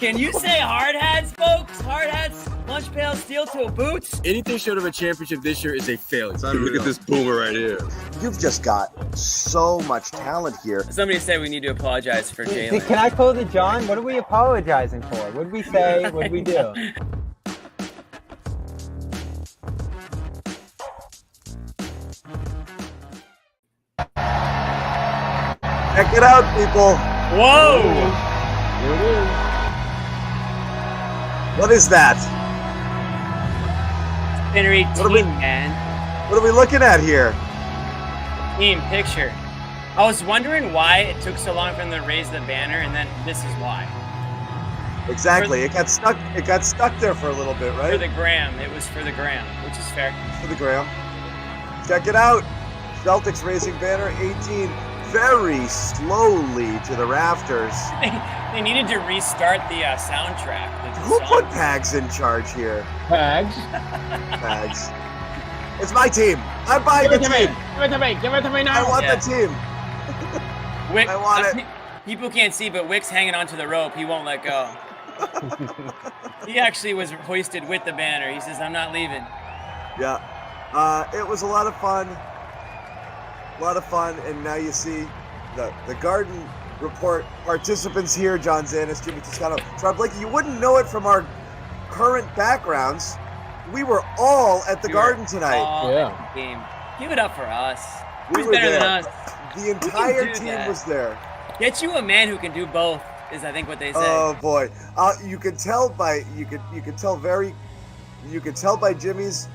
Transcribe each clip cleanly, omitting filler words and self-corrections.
Can you say hard hats, folks? Hard hats, lunch pails, steel-toe boots. Anything short of a championship this year is a failure. Look at this boomer right here. You've just got so much talent here. Somebody said we need to apologize for Jalen. Can I quote it, John? What are we apologizing for? What did we say? What did we do? Check it out, people. Whoa! Here it is. What is that? Spinnery team, man. What are we looking at here? Team picture. I was wondering why it took so long for them to raise the banner, and then this is why. Exactly. It got stuck. It got stuck there for a little bit, right? For the gram. It was for the gram, which is fair. For the gram. Check it out. Celtics raising banner 18 very slowly to the rafters. They needed to restart the soundtrack. Who put Pags in charge here? Pags. Pags. It's my team. I'm buying the team. Give it to me. Give it to me now. I want the team. Wick, I want it. People can't see, but Wick's hanging onto the rope. He won't let go. He actually was hoisted with the banner. He says, I'm not leaving. Yeah. It was a lot of fun. And now you see the Garden Report participants here, John Zannis, Jimmy Toscano, Sherrod Blakely. You wouldn't know it from our current backgrounds. We were all at the Garden tonight. At the game. Give it up for us. We Who's were better there. than us? The entire team was there. Get you a man who can do both, is I think what they say. Oh boy, you could tell by Jimmy's.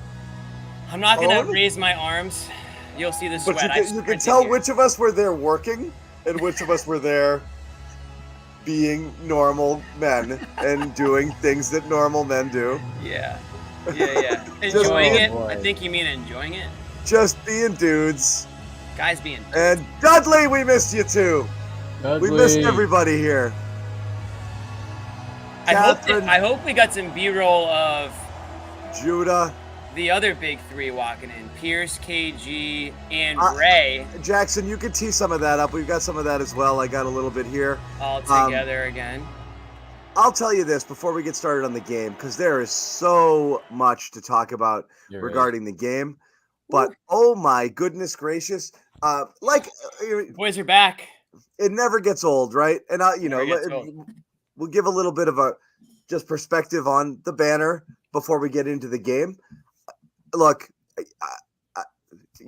I'm not gonna raise my arms. You'll see the sweat. But you can tell which of us were there working and which of us were there being normal men and doing things that normal men do. Yeah. Enjoying it? I think you mean enjoying it? Just being dudes. Guys being dudes. And Dudley, we missed you too. Dudley. We missed everybody here. I hope we got some B-roll of Judah. The other big three walking in. Pierce, KG, and Ray. Jackson, you can tee some of that up. We've got some of that as well. I got a little bit here. All together again. I'll tell you this before we get started on the game, because there is so much to talk about regarding the game. But oh my goodness gracious. Boys are back. It never gets old, right? And we'll give a little bit of a just perspective on the banner before we get into the game. Look,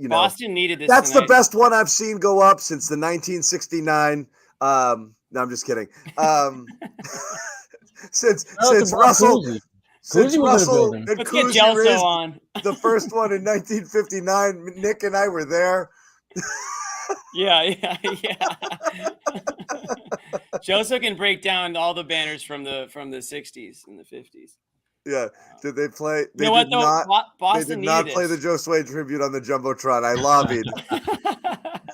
Boston needed this. That's tonight. the best one I've seen go up since the 1969. No, I'm just kidding. Since Russell and Let's get Gelso on. The first one in 1959. Nick and I were there. Yeah. Gelso can break down all the banners from the 60s and the 50s. Yeah. Did they play? They did not play the Josue tribute on the Jumbotron. I lobbied.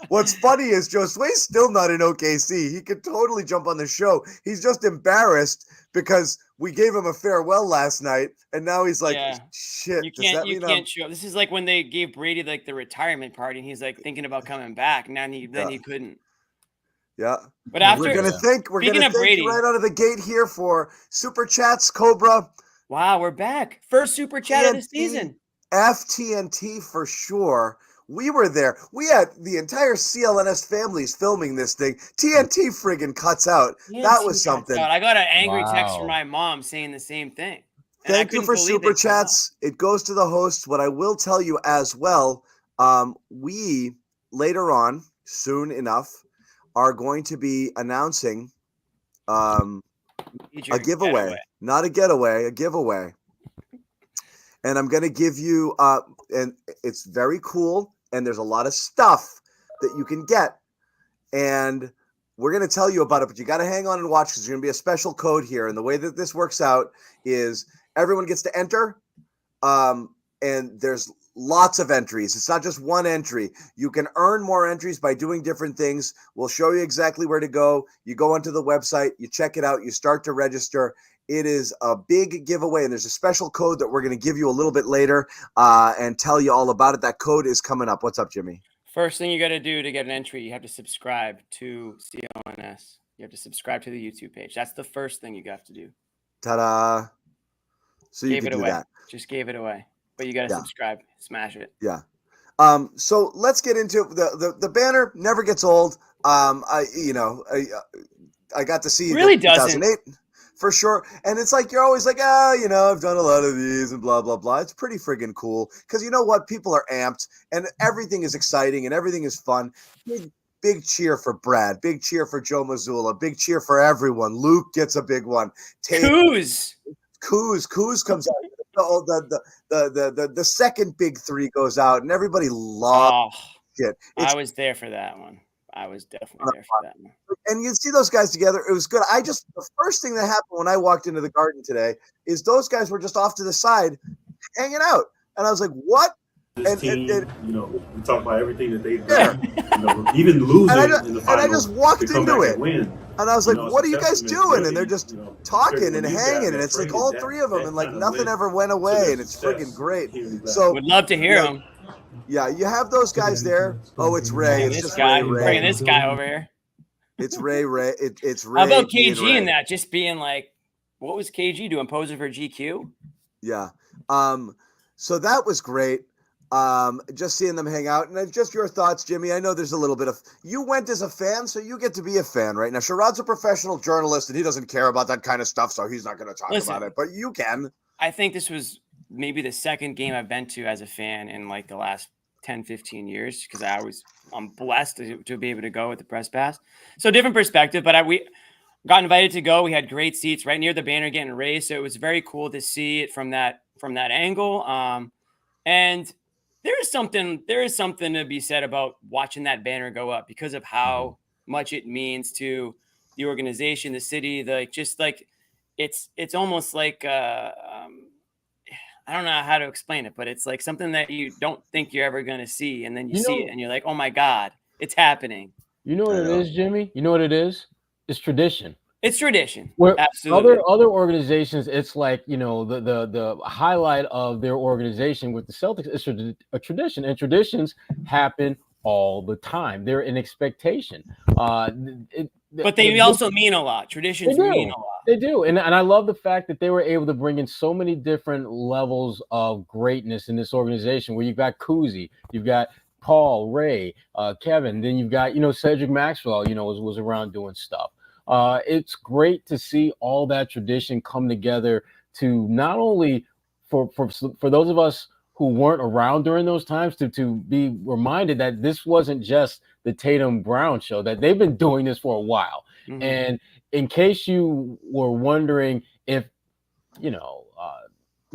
What's funny is Josue's still not in OKC. He could totally jump on the show. He's just embarrassed because we gave him a farewell last night, and now he's like, "Shit, you can't show up." This is like when they gave Brady like the retirement party, and he's like thinking about coming back. Then he couldn't. Yeah. But after we're gonna thank Brady right out of the gate here for Super Chats, Cobra. Wow, we're back. First Super Chat of the season. FTNT for sure. We were there. We had the entire CLNS families filming this thing. TNT friggin' cuts out. That was something. I got an angry text from my mom saying the same thing. Thank you for Super Chats. It goes to the hosts. What I will tell you as well, we later on, soon enough, are going to be announcing a giveaway. Not a getaway, a giveaway. And I'm going to give you, and it's very cool, and there's a lot of stuff that you can get. And we're going to tell you about it, but you got to hang on and watch because there's going to be a special code here. And the way that this works out is everyone gets to enter, and there's lots of entries. It's not just one entry. You can earn more entries by doing different things. We'll show you exactly where to go. You go onto the website, you check it out, you start to register. It is a big giveaway, and there's a special code that we're going to give you a little bit later and tell you all about it. That code is coming up. What's up, Jimmy? First thing you got to do to get an entry, you have to subscribe to CLNS. CLNS. You have to subscribe to the YouTube page. That's the first thing you have to do. Ta-da! So you Gave can it do away. that. Just gave it away. But you got to Yeah. subscribe. Smash it. Yeah. So let's get into the banner. Never gets old. I got to see Really the doesn't. 2008 for sure. And it's like, you're always like, I've done a lot of these and blah, blah, blah. It's pretty friggin' cool. Because you know what? People are amped and everything is exciting and everything is fun. Big cheer for Brad. Big cheer for Joe Mazzulla. Big cheer for everyone. Luke gets a big one. Coos comes out. The second big three goes out and everybody loves it. I was there for that one. I was definitely there for that one. And you see those guys together. It was good. The first thing that happened when I walked into the Garden today is those guys were just off to the side hanging out. And I was like, what? This team, we talk about everything that they've done. Even losing in the finals. And I just walked into it. And I was like, what are you guys doing? And they're just talking and hanging. And it's like all three of them. And like nothing ever went away. And it's freaking great. So would love to hear them. Yeah, you have those guys there. Oh, it's Ray. It's just guy. Ray. Bringing this guy over here. It's Ray. It's Ray. How about KG in that? Just being like, what was KG doing? Posing for GQ? Yeah. So that was great. Just seeing them hang out. And just your thoughts, Jimmy. I know there's a little bit of, you went as a fan, so you get to be a fan right now. Sherrod's a professional journalist and he doesn't care about that kind of stuff, so he's not going to talk about it, but you can. I think this was maybe the second game I've been to as a fan in like the last 10, 15 years, because I'm blessed to be able to go with the press pass. So different perspective, but we got invited to go. We had great seats right near the banner getting raised. So it was very cool to see it from that angle. And there is something to be said about watching that banner go up because of how much it means to the organization, the city, it's almost like, I don't know how to explain it, but it's like something that you don't think you're ever going to see. And then you see it and you're like, oh my God, it's happening. You know what it is, Jimmy? You know what it is? It's tradition. It's tradition. Where absolutely. Other organizations, it's like, the highlight of their organization with the Celtics is a tradition, and traditions happen all the time. They're an expectation. But they also mean a lot. Traditions mean a lot. They do. And I love the fact that they were able to bring in so many different levels of greatness in this organization, where you've got Kuzi, you've got Paul, Ray, Kevin, then you've got, Cedric Maxwell, was around doing stuff. It's great to see all that tradition come together to not only for those of us who weren't around during those times to be reminded that this wasn't just the Tatum Brown show, that they've been doing this for a while. Mm-hmm. And in case you were wondering if, the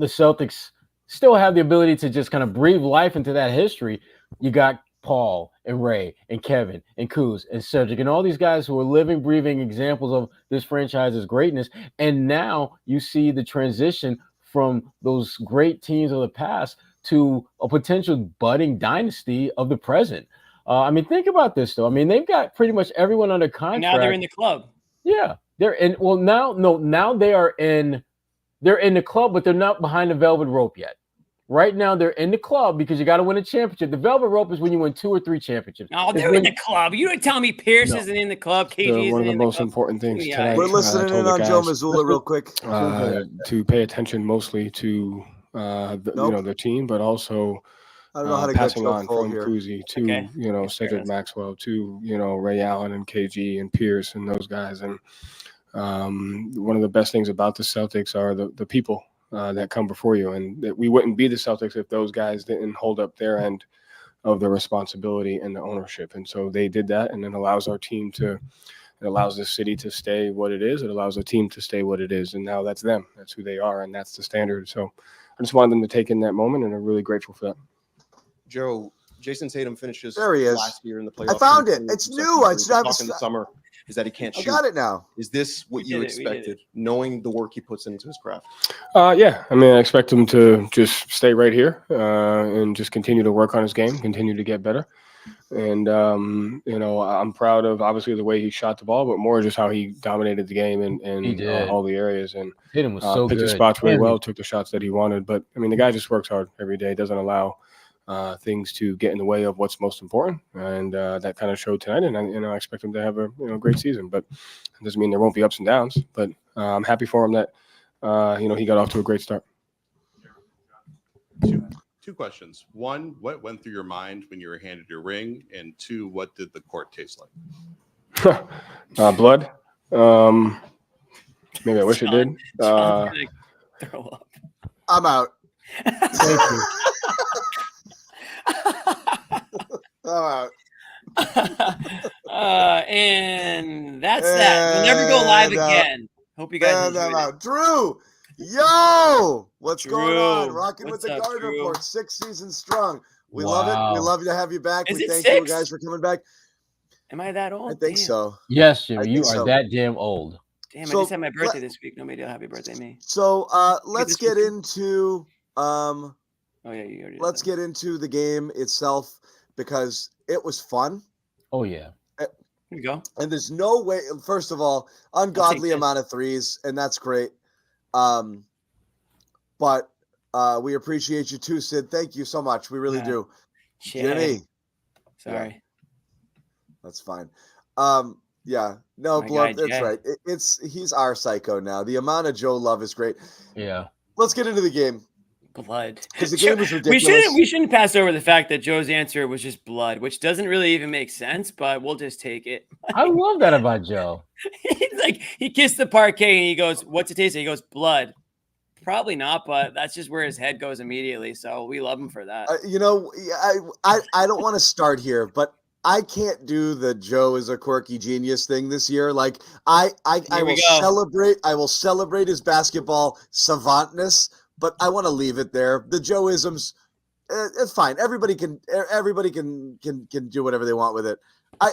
Celtics still have the ability to just kind of breathe life into that history, you got Paul and Ray and Kevin and Kuz and Cedric and all these guys who are living, breathing examples of this franchise's greatness. And now you see the transition from those great teams of the past to a potential budding dynasty of the present. Think about this, though. They've got pretty much everyone under contract. Now they're in the club. Yeah, they're in. Well, now they are in. They're in the club, but they're not behind the velvet rope yet. Right now, they're in the club because you got to win a championship. The velvet rope is when you win 2 or 3 championships. No, they're in the club. You don't tell me Pierce isn't in the club. KG is one of the in most the club. important things tonight. We're listening in on Joe Mazzulla real quick. To pay attention mostly to the team, but also I don't know how to passing get on from Kuzi to Cedric Maxwell to Ray Allen and KG and Pierce and those guys. And one of the best things about the Celtics are the people that come before you, and that we wouldn't be the Celtics if those guys didn't hold up their end of the responsibility and the ownership. And so they did that, and it allows our team it allows the city to stay what it is. It allows the team to stay what it is. And now that's them. That's who they are, and that's the standard. So I just wanted them to take in that moment, and I'm really grateful for that. Joe, Jason Tatum finishes last year in the playoffs. I found it. It's new. It's talking the summer is that he can't shoot. I got it now. Is this what you expected, knowing the work he puts into his craft? Yeah. I expect him to just stay right here and just continue to work on his game, continue to get better. And, I'm proud of obviously the way he shot the ball, but more just how he dominated the game in all the areas and Tatum was so picked good. his spots really well, took the shots that he wanted. But the guy just works hard every day, doesn't allow things to get in the way of what's most important, and that kind of showed tonight. And I expect him to have a great season, but it doesn't mean there won't be ups and downs. But I'm happy for him that he got off to a great start. Two questions. One, what went through your mind when you were handed your ring? And two, what did the court taste like? Blood. Maybe I wish it did. Throw up. I'm out. Thank you. I'm out. And that's that. We'll never go live again. Hope you guys enjoyed it. Out. Drew, yo, what's Drew, going on? Rocking with what's the up, Guard Drew? Report, 6 seasons strong. We Wow. love it. We love to have you back. Is We it thank 6? you guys for coming back. Am I that old? I think Damn. so. Yes, Jimmy, I you think are so. that damn old. Damn, So, I just had my birthday this week. Nobody did happy birthday me. So let's get into Oh yeah, you already did let's that. get into the game itself because it was fun. Oh yeah. Here we go. And there's no way, first of all, ungodly this. amount of threes, and that's great. But we appreciate you too, Sid. Thank you so much. We really Yeah. do. Shit. Jimmy. Sorry. That's fine. Yeah. No, My Blub, guy, that's Jay. right. He's our psycho now. The amount of Joe love is great. Yeah. Let's get into the game. Blood. Because the game was We ridiculous. shouldn't pass over the fact that Joe's answer was just blood, which doesn't really even make sense, but we'll just take it. I love that about Joe. He's like, he kissed the parquet and he goes, "What's it taste like?" He goes, "Blood." Probably not, but that's just where his head goes immediately. So we love him for that. I don't want to start here, but I can't do the Joe is a quirky genius thing this year. Like I will celebrate his basketball savantness, but I want to leave it there. The Joe-isms, it's fine. Everybody can do whatever they want with it. I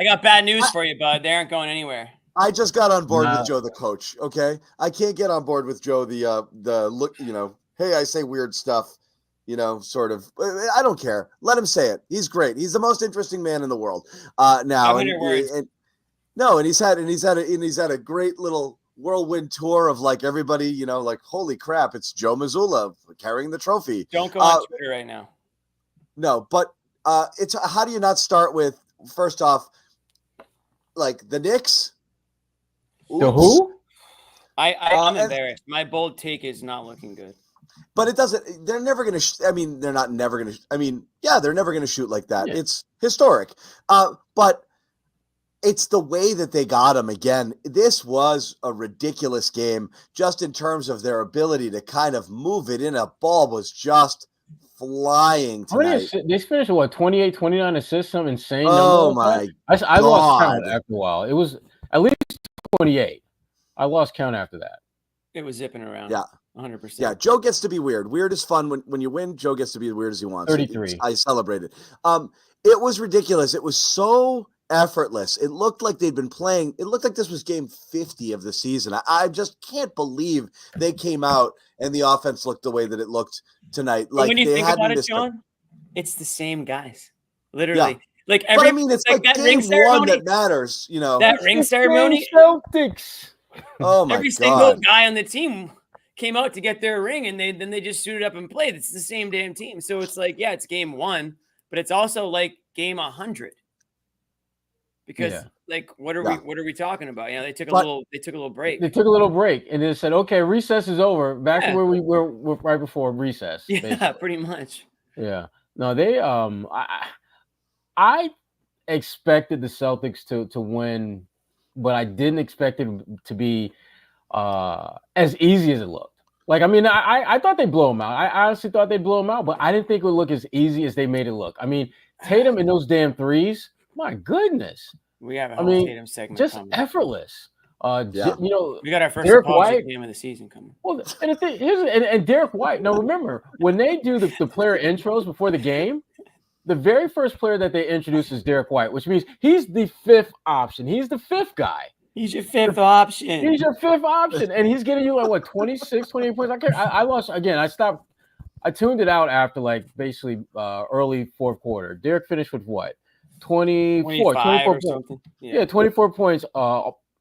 got bad news for you, bud. They aren't going anywhere. I just got on board with Joe the coach. Okay, I can't get on board with Joe the look. Hey, I say weird stuff. Sort of. I don't care. Let him say it. He's great. He's the most interesting man in the world. Now, and he's had a great little whirlwind tour of like everybody. Like holy crap, it's Joe Mazzulla carrying the trophy. Don't go on Twitter right now. No, but it's how do you not start with first off, like the Knicks. Oops. The who? I'm embarrassed. My bold take is not looking good. But it doesn't. They're never going to. They're not never going to. They're never going to shoot like that. Yeah. It's historic. But it's the way that they got him again. This was a ridiculous game, just in terms of their ability to kind of move it in. A ball was just flying tonight. They finished what 28, 29 assists. Some insane. Oh my! I lost count after a while. It was at least 28. I lost count after that. It was zipping around. Yeah. 100%. Yeah, Joe gets to be weird. Weird is fun. When you win, Joe gets to be as weird as he wants. 33. I celebrate it. It was ridiculous. It was so effortless. It looked like they'd been playing. It looked like this was game 50 of the season. I just can't believe they came out and the offense looked the way that it looked tonight. Like when you they think hadn't about it, missed John, it's the same guys. Literally. Yeah. Like but it's like that game ring ceremony one that matters. That ring ceremony. Celtics. Oh my Every God. single guy on the team came out to get their ring, and then they just suited up and played. It's the same damn team. So it's like, yeah, it's game 1, but it's also like game 100. Because what are we talking about? They took a little break. They took a little break and then said, okay, recess is over. Back to where we were right before recess. Yeah, basically. pretty much. Yeah. No, they I expected the Celtics to win, but I didn't expect it to be as easy as it looked. Like, I thought they'd blow them out. I honestly thought they'd blow them out, but I didn't think it would look as easy as they made it look. Tatum in those damn threes, my goodness. We have a whole Tatum segment just coming. Effortless. we got our first Derek White game of the season coming. Well, and the thing and Derek White. Now remember, when they do the player intros before the game, the very first player that they introduce is Derek White, which means he's the 5th option. He's the 5th guy. He's your 5th option. He's your 5th option. And he's getting you like what, 26, 28 points. I lost again. I tuned it out after like basically early 4th quarter. Derek finished with what? 24 points. Something. Yeah, 24 points,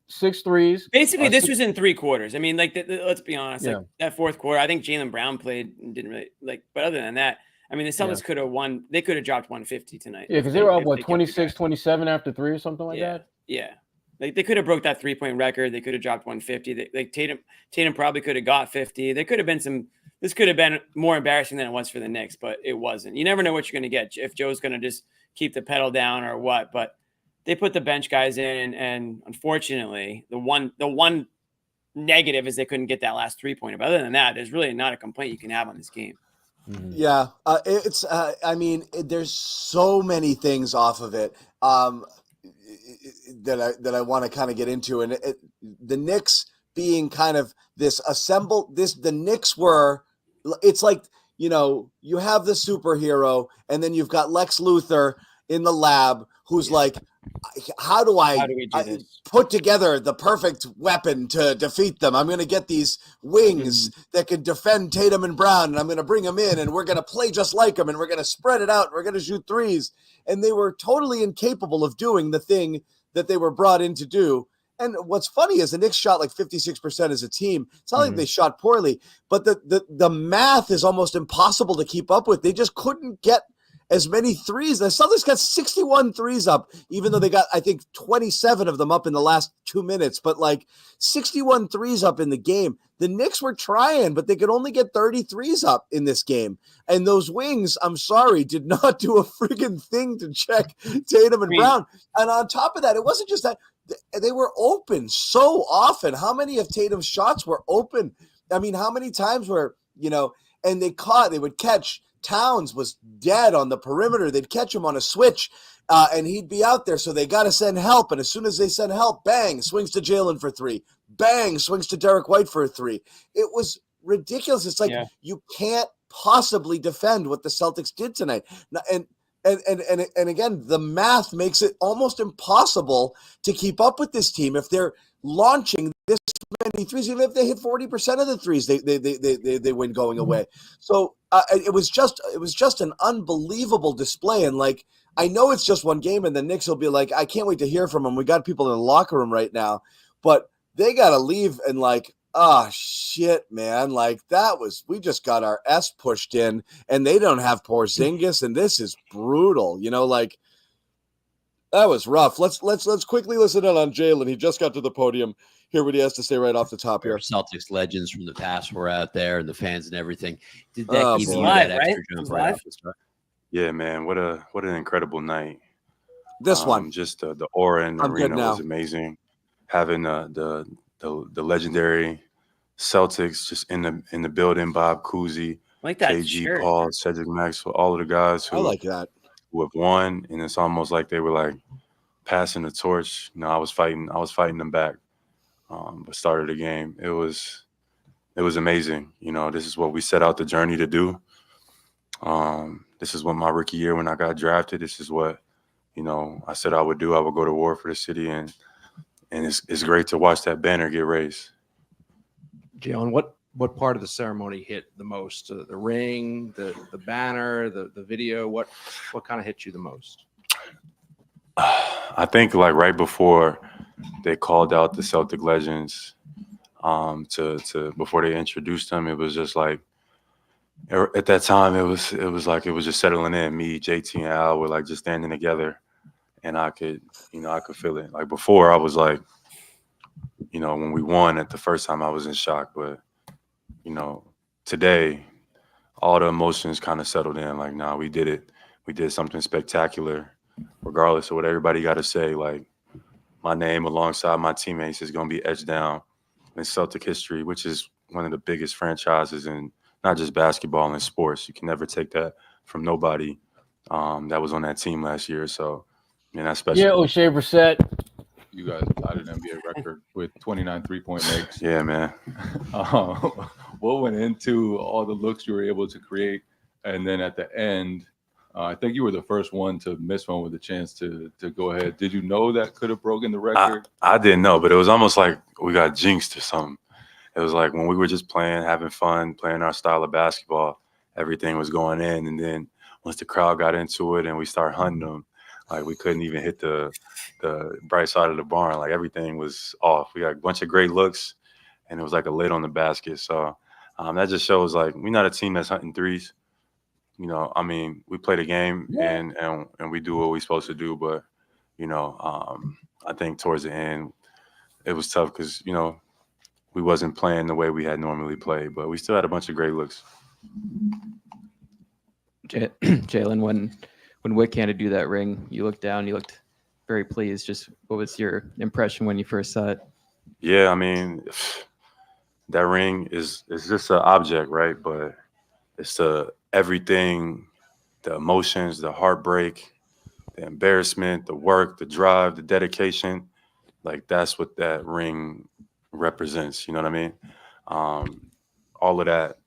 6 threes. Basically, this was in 3 quarters. Let's be honest. Yeah. Like that 4th quarter, I think Jaylen Brown played and didn't really but other than that, I mean, the Celtics could have won. They could have dropped 150 tonight. Yeah, because they were up, 26, 27 after 3 or something like that? Yeah. Like they could have broke that 3-point record. They could have dropped 150. Tatum probably could have got 50. There could have been this could have been more embarrassing than it was for the Knicks, but it wasn't. You never know what you're going to get if Joe's going to just keep the pedal down or what. But they put the bench guys in, and unfortunately, the one negative is they couldn't get that last 3-pointer. But other than that, there's really not a complaint you can have on this game. Yeah, it's. I mean, there's so many things off of it that I want to kind of get into, and the Knicks being kind of this assembled. The Knicks were. It's like, you know, you have the superhero, and then you've got Lex Luthor in the lab, who's like, how do we put together the perfect weapon to defeat them? I'm going to get these wings that can defend Tatum and Brown, and I'm going to bring them in, and we're going to play just like them, and we're going to spread it out, and we're going to shoot threes. And they were totally incapable of doing the thing that they were brought in to do. And what's funny is the Knicks shot like 56% as a team. It's not like they shot poorly, but the math is almost impossible to keep up with. They just couldn't get as many threes. The Celtics got 61 threes up, even though they got, I think, 27 of them up in the last 2 minutes. But like 61 threes up in the game. The Knicks were trying, but they could only get 30 threes up in this game. And those wings, I'm sorry, did not do a friggin' thing to check Tatum and Brown. And on top of that, it wasn't just that. They were open so often. How many of Tatum's shots were open? I mean, how many times were, you know, and they would catch. Towns was dead on the perimeter. They'd catch him on a switch, and he'd be out there. So they got to send help. And as soon as they send help, bang, swings to Jalen for 3. Bang, swings to Derek White for a 3. It was ridiculous. It's like you can't possibly defend what the Celtics did tonight. And again, the math makes it almost impossible to keep up with this team if they're launching this many threes. Even if they hit 40% of the threes, they win going away. So it was just an unbelievable display. And like, I know it's just one game, and the Knicks will be like, I can't wait to hear from them. We got people in the locker room right now, but they got to leave and like, oh shit, man. Like we just got our S pushed in, and they don't have Porzingis, and this is brutal. You know, like that was rough. Let's quickly listen in on Jalen. He just got to the podium. Hear what he has to say right off the top here. Celtics legends from the past were out there, and the fans and everything. Did that give you that extra jump right off the start? Yeah, man. What an incredible night. This one. Just the aura in the arena was amazing. Having the legendary Celtics just in the building, Bob Cousy, like that KG, shirt. Paul, Cedric Maxwell, all of the guys who who have won, and it's almost like they were like passing the torch. You know, I was fighting them back. But started the game. It was amazing. You know, this is what we set out the journey to do. This is what my rookie year when I got drafted. This is what, you know, I said I would do. I would go to war for the city, and it's great to watch that banner get raised. Jalen, what part of the ceremony hit the most? The ring, the banner, the video. What kind of hit you the most? I think like right before they called out the Celtic legends, to before they introduced them, it was just like at that time it was just settling in. Me, JT, and Al were like just standing together, and I could feel it. Like before, I was like, you know, when we won at the first time, I was in shock, but you know, today, all the emotions kind of settled in. Like, nah, we did it. We did something spectacular, regardless of what everybody got to say. Like, my name alongside my teammates is going to be etched down in Celtic history, which is one of the biggest franchises in not just basketball and sports. You can never take that from nobody that was on that team last year. So, man, that's special. Yeah, O'Shea Brissett. You guys tied an NBA record with 29 3-point makes. Yeah, man. What went into all the looks you were able to create? And then at the end, I think you were the first one to miss one with a chance to go ahead. Did you know that could have broken the record? I didn't know, but it was almost like we got jinxed or something. It was like when we were just playing, having fun, playing our style of basketball, everything was going in. And then once the crowd got into it and we started hunting them, like we couldn't even hit the bright side of the barn. Like everything was off. We got a bunch of great looks, and it was like a lid on the basket. So that just shows like we're not a team that's hunting threes. I mean, we play the game and we do what we're supposed to do. But, I think towards the end, it was tough because, we wasn't playing the way we had normally played. But we still had a bunch of great looks. Jalen, when Wick handed you that ring, you looked down, you looked very pleased. Just what was your impression when you first saw it? Yeah, I mean, that ring is just an object, right? But it's everything, the emotions, the heartbreak, the embarrassment, the work, the drive, the dedication. Like, that's what that ring represents. You know what I mean? All of that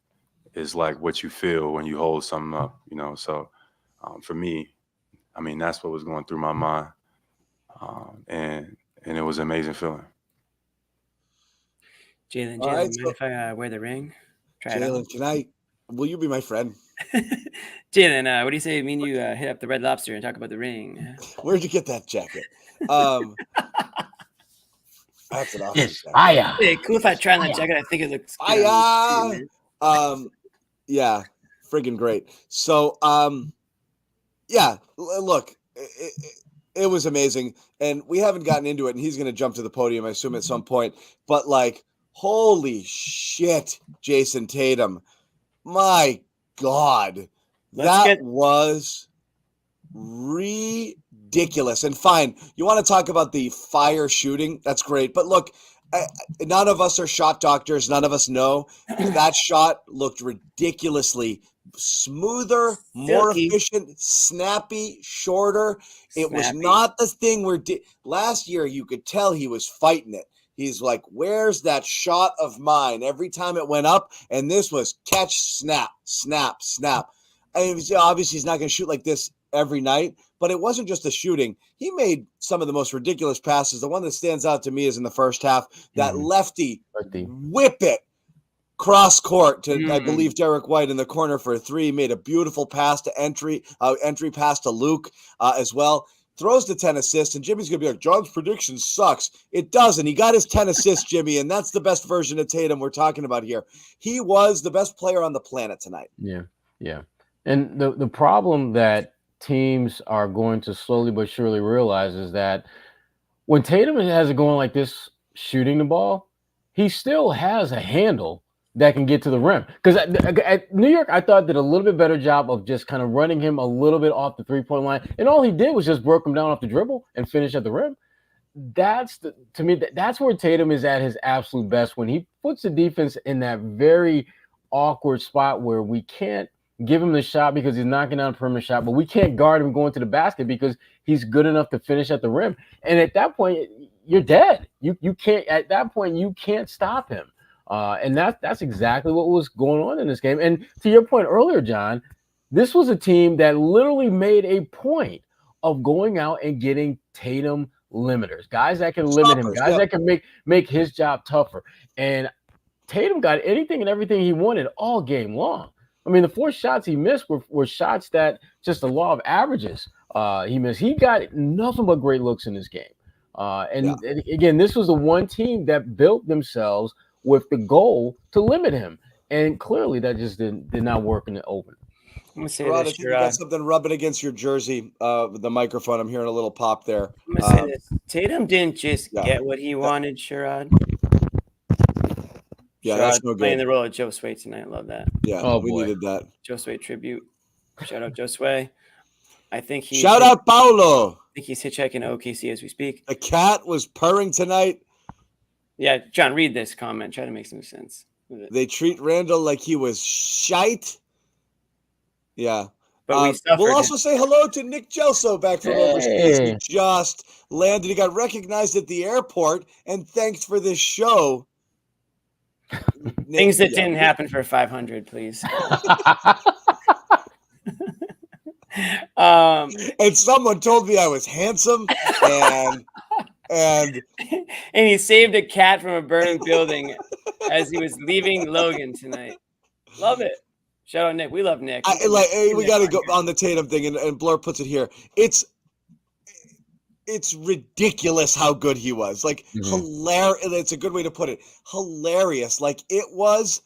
is like what you feel when you hold something up, So for me, I mean, that's what was going through my mind. And it was an amazing feeling. Jalen, All right, mind if I wear the ring? Try it out. Jalen, will you be my friend? Jalen, what do you say? Me and you hit up the Red Lobster and talk about the ring. Where'd you get that jacket? That's an awesome jacket. Hey, cool if I try on that jacket. I think it looks good. Yeah, friggin' great. So, yeah, look, it was amazing, and we haven't gotten into it, and he's going to jump to the podium, I assume, at some point, but, like, holy shit, Jason Tatum. My God. Was ridiculous. And fine, you want to talk about the fire shooting? That's great. But look, none of us are shot doctors. None of us know. That shot looked ridiculously smoother, more efficient, snappy, shorter. It was not the thing where last year you could tell he was fighting it. He's like, where's that shot of mine? Every time it went up, and this was catch, snap, snap, snap. I mean, obviously he's not going to shoot like this every night, but it wasn't just the shooting. He made some of the most ridiculous passes. The one that stands out to me is in the first half, that lefty whip it cross court to, I believe, Derek White in the corner for a three. He made a beautiful pass to entry pass to Luke as well. Throws the 10 assists, and Jimmy's going to be like, John's prediction sucks. It doesn't. He got his 10 assists, Jimmy, and that's the best version of Tatum we're talking about here. He was the best player on the planet tonight. Yeah. And the problem that teams are going to slowly but surely realize is that when Tatum has it going like this, shooting the ball, he still has a handle that can get to the rim. Because at New York, I thought did a little bit better job of just kind of running him a little bit off the three-point line. And all he did was just broke him down off the dribble and finish at the rim. That's where Tatum is at his absolute best, when he puts the defense in that very awkward spot where we can't give him the shot because he's knocking down a perimeter shot, but we can't guard him going to the basket because he's good enough to finish at the rim. And at that point, you're dead. You can't. At that point, you can't stop him. And that's exactly what was going on in this game. And to your point earlier, John, this was a team that literally made a point of going out and getting Tatum limiters, guys that can limit him, guys that can make his job tougher. And Tatum got anything and everything he wanted all game long. I mean, the 4 shots he missed were shots that just the law of averages he missed. He got nothing but great looks in this game. And again, this was the one team that built themselves with the goal to limit him. And clearly that just did not work in the open. I'm going to say Rod, this, if you got something rubbing against your jersey, the microphone, I'm hearing a little pop there. I'm going to say this. Tatum didn't just get what he wanted, Sherrod. Yeah, that's no good. Playing the role of Joe Sway tonight. Love that. Yeah, we needed that. Joe Sway tribute. Shout out Joe Sway. I think he. Shout out Paulo. I think he's hitchhiking OKC as we speak. The cat was purring tonight. Yeah, John, read this comment. Try to make some sense. They treat Randall like he was shite. Yeah. But we'll also say hello to Nick Gelso back from overseas. He just landed. He got recognized at the airport, and thanks for this show. Things that didn't happen for 500, please. And someone told me I was handsome, and he saved a cat from a burning building as he was leaving Logan tonight. Love it. Shout out Nick. We love Nick. We got to go on the Tatum thing, and Blur puts it here. It's ridiculous how good he was. Like, hilarious. It's a good way to put it. Hilarious. Like, it was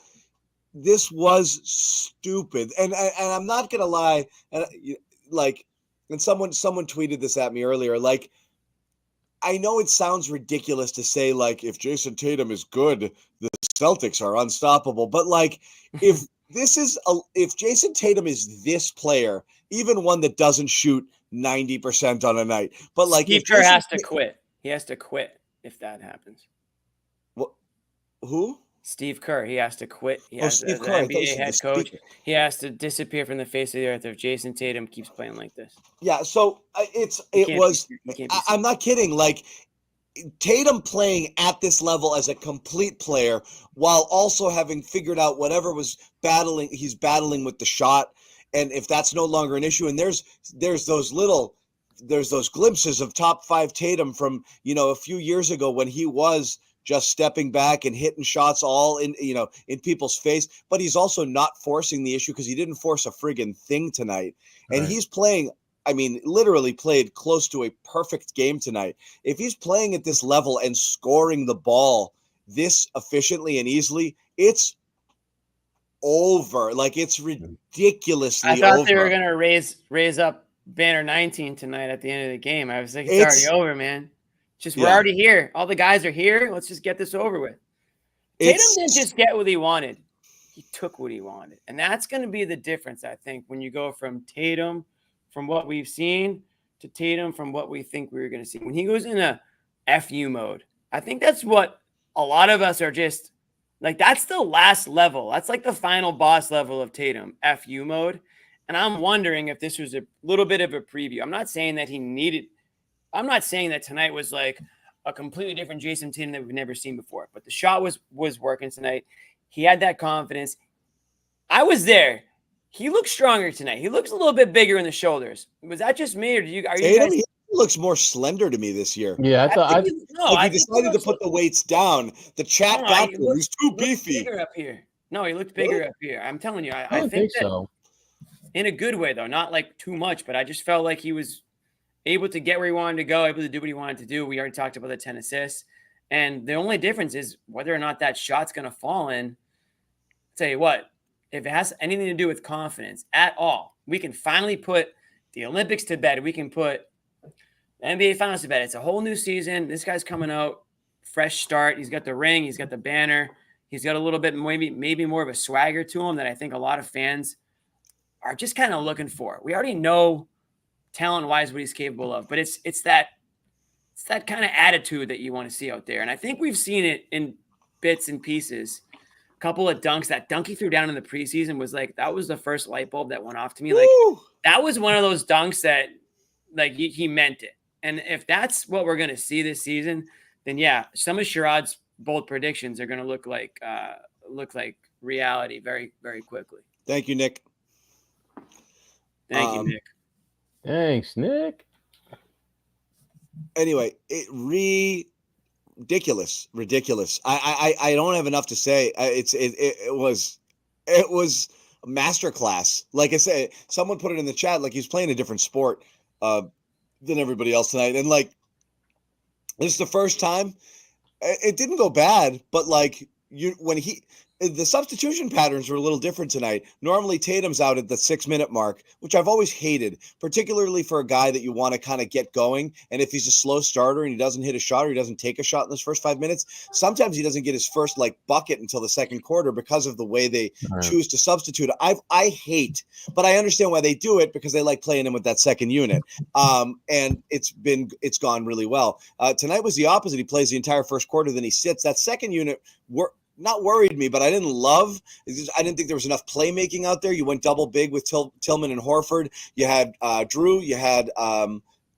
this was stupid, and I'm not gonna lie, and someone tweeted this at me earlier. Like, I know it sounds ridiculous to say, like, if Jason Tatum is good, the Celtics are unstoppable. But like, if Jason Tatum is this player, even one that doesn't shoot 90% on a night, but like, Steve Kerr has to quit. He has to quit if that happens. What? Who? Steve Kerr. He has to quit. He has Steve the Kerr, NBA head coach. He has to disappear from the face of the earth if Jason Tatum keeps playing like this. Yeah. So I'm not kidding. Like, Tatum playing at this level as a complete player while also having figured out whatever was he's battling with the shot. And if that's no longer an issue, and there's those glimpses of top 5 Tatum from, a few years ago when he was just stepping back and hitting shots all in people's face, but he's also not forcing the issue because he didn't force a friggin' thing tonight. And Right. he's playing, literally played close to a perfect game tonight. If he's playing at this level and scoring the ball this efficiently and easily, it's over. Like, it's ridiculously I thought over. they were going to raise up banner 19 tonight at the end of the game. I was like, it's already over, man. We're already here. All the guys are here. Let's just get this over with. Tatum didn't just get what he wanted. He took what he wanted. And that's going to be the difference, I think, when you go from Tatum, from what we've seen, to Tatum from what we think we were going to see. When he goes in a FU mode, I think that's what a lot of us are just like, that's the last level. That's like the final boss level of Tatum, FU mode. And I'm wondering if this was a little bit of a preview. I'm not saying that tonight was like a completely different Jason Tatum that we've never seen before, but the shot was working tonight. He had that confidence. I was there. He looks stronger tonight. He looks a little bit bigger in the shoulders. Was that just me, or are you Tatum, guys? he looks more slender to me this year. Yeah, I he decided to put the weights down. The chat got him. He's too beefy. Bigger up here. No, he looked bigger up here. I'm telling you, I don't think so. In a good way, though, not like too much, but I just felt like he was able to get where he wanted to go, able to do what he wanted to do. We already talked about the 10 assists. And the only difference is whether or not that shot's going to fall in. I'll tell you what, if it has anything to do with confidence at all, we can finally put the Olympics to bed. We can put the NBA Finals to bed. It's a whole new season. This guy's coming out, fresh start. He's got the ring. He's got the banner. He's got a little bit, maybe more of a swagger to him that I think a lot of fans are just kind of looking for. We already know talent-wise what he's capable of, but it's that kind of attitude that you want to see out there. And I think we've seen it in bits and pieces. A couple of dunks. That dunk he threw down in the preseason was like, that was the first light bulb that went off to me. Like, that was one of those dunks that, like, he meant it. And if that's what we're going to see this season, then yeah, some of Sherrod's bold predictions are going to look like reality very, very quickly. Thank you, Nick. Thank you, Nick. Thanks, Nick. Anyway, ridiculous. I don't have enough to say. It was a masterclass. Like I said, someone put it in the chat, like he's playing a different sport than everybody else tonight. And like, this is the first time. It didn't go bad, but like the substitution patterns were a little different tonight. Normally Tatum's out at the 6-minute mark, which I've always hated, particularly for a guy that you want to kind of get going. And if he's a slow starter and he doesn't hit a shot or he doesn't take a shot in those first 5 minutes, sometimes he doesn't get his first like bucket until the second quarter because of the way they choose to substitute. I hate, but I understand why they do it because they like playing him with that second unit. And it's gone really well. Tonight was the opposite. He plays the entire first quarter, then he sits. That second unit not worried me, but I didn't love. I didn't think there was enough playmaking out there. You went double big with Tillman and Horford. You had Drew. You had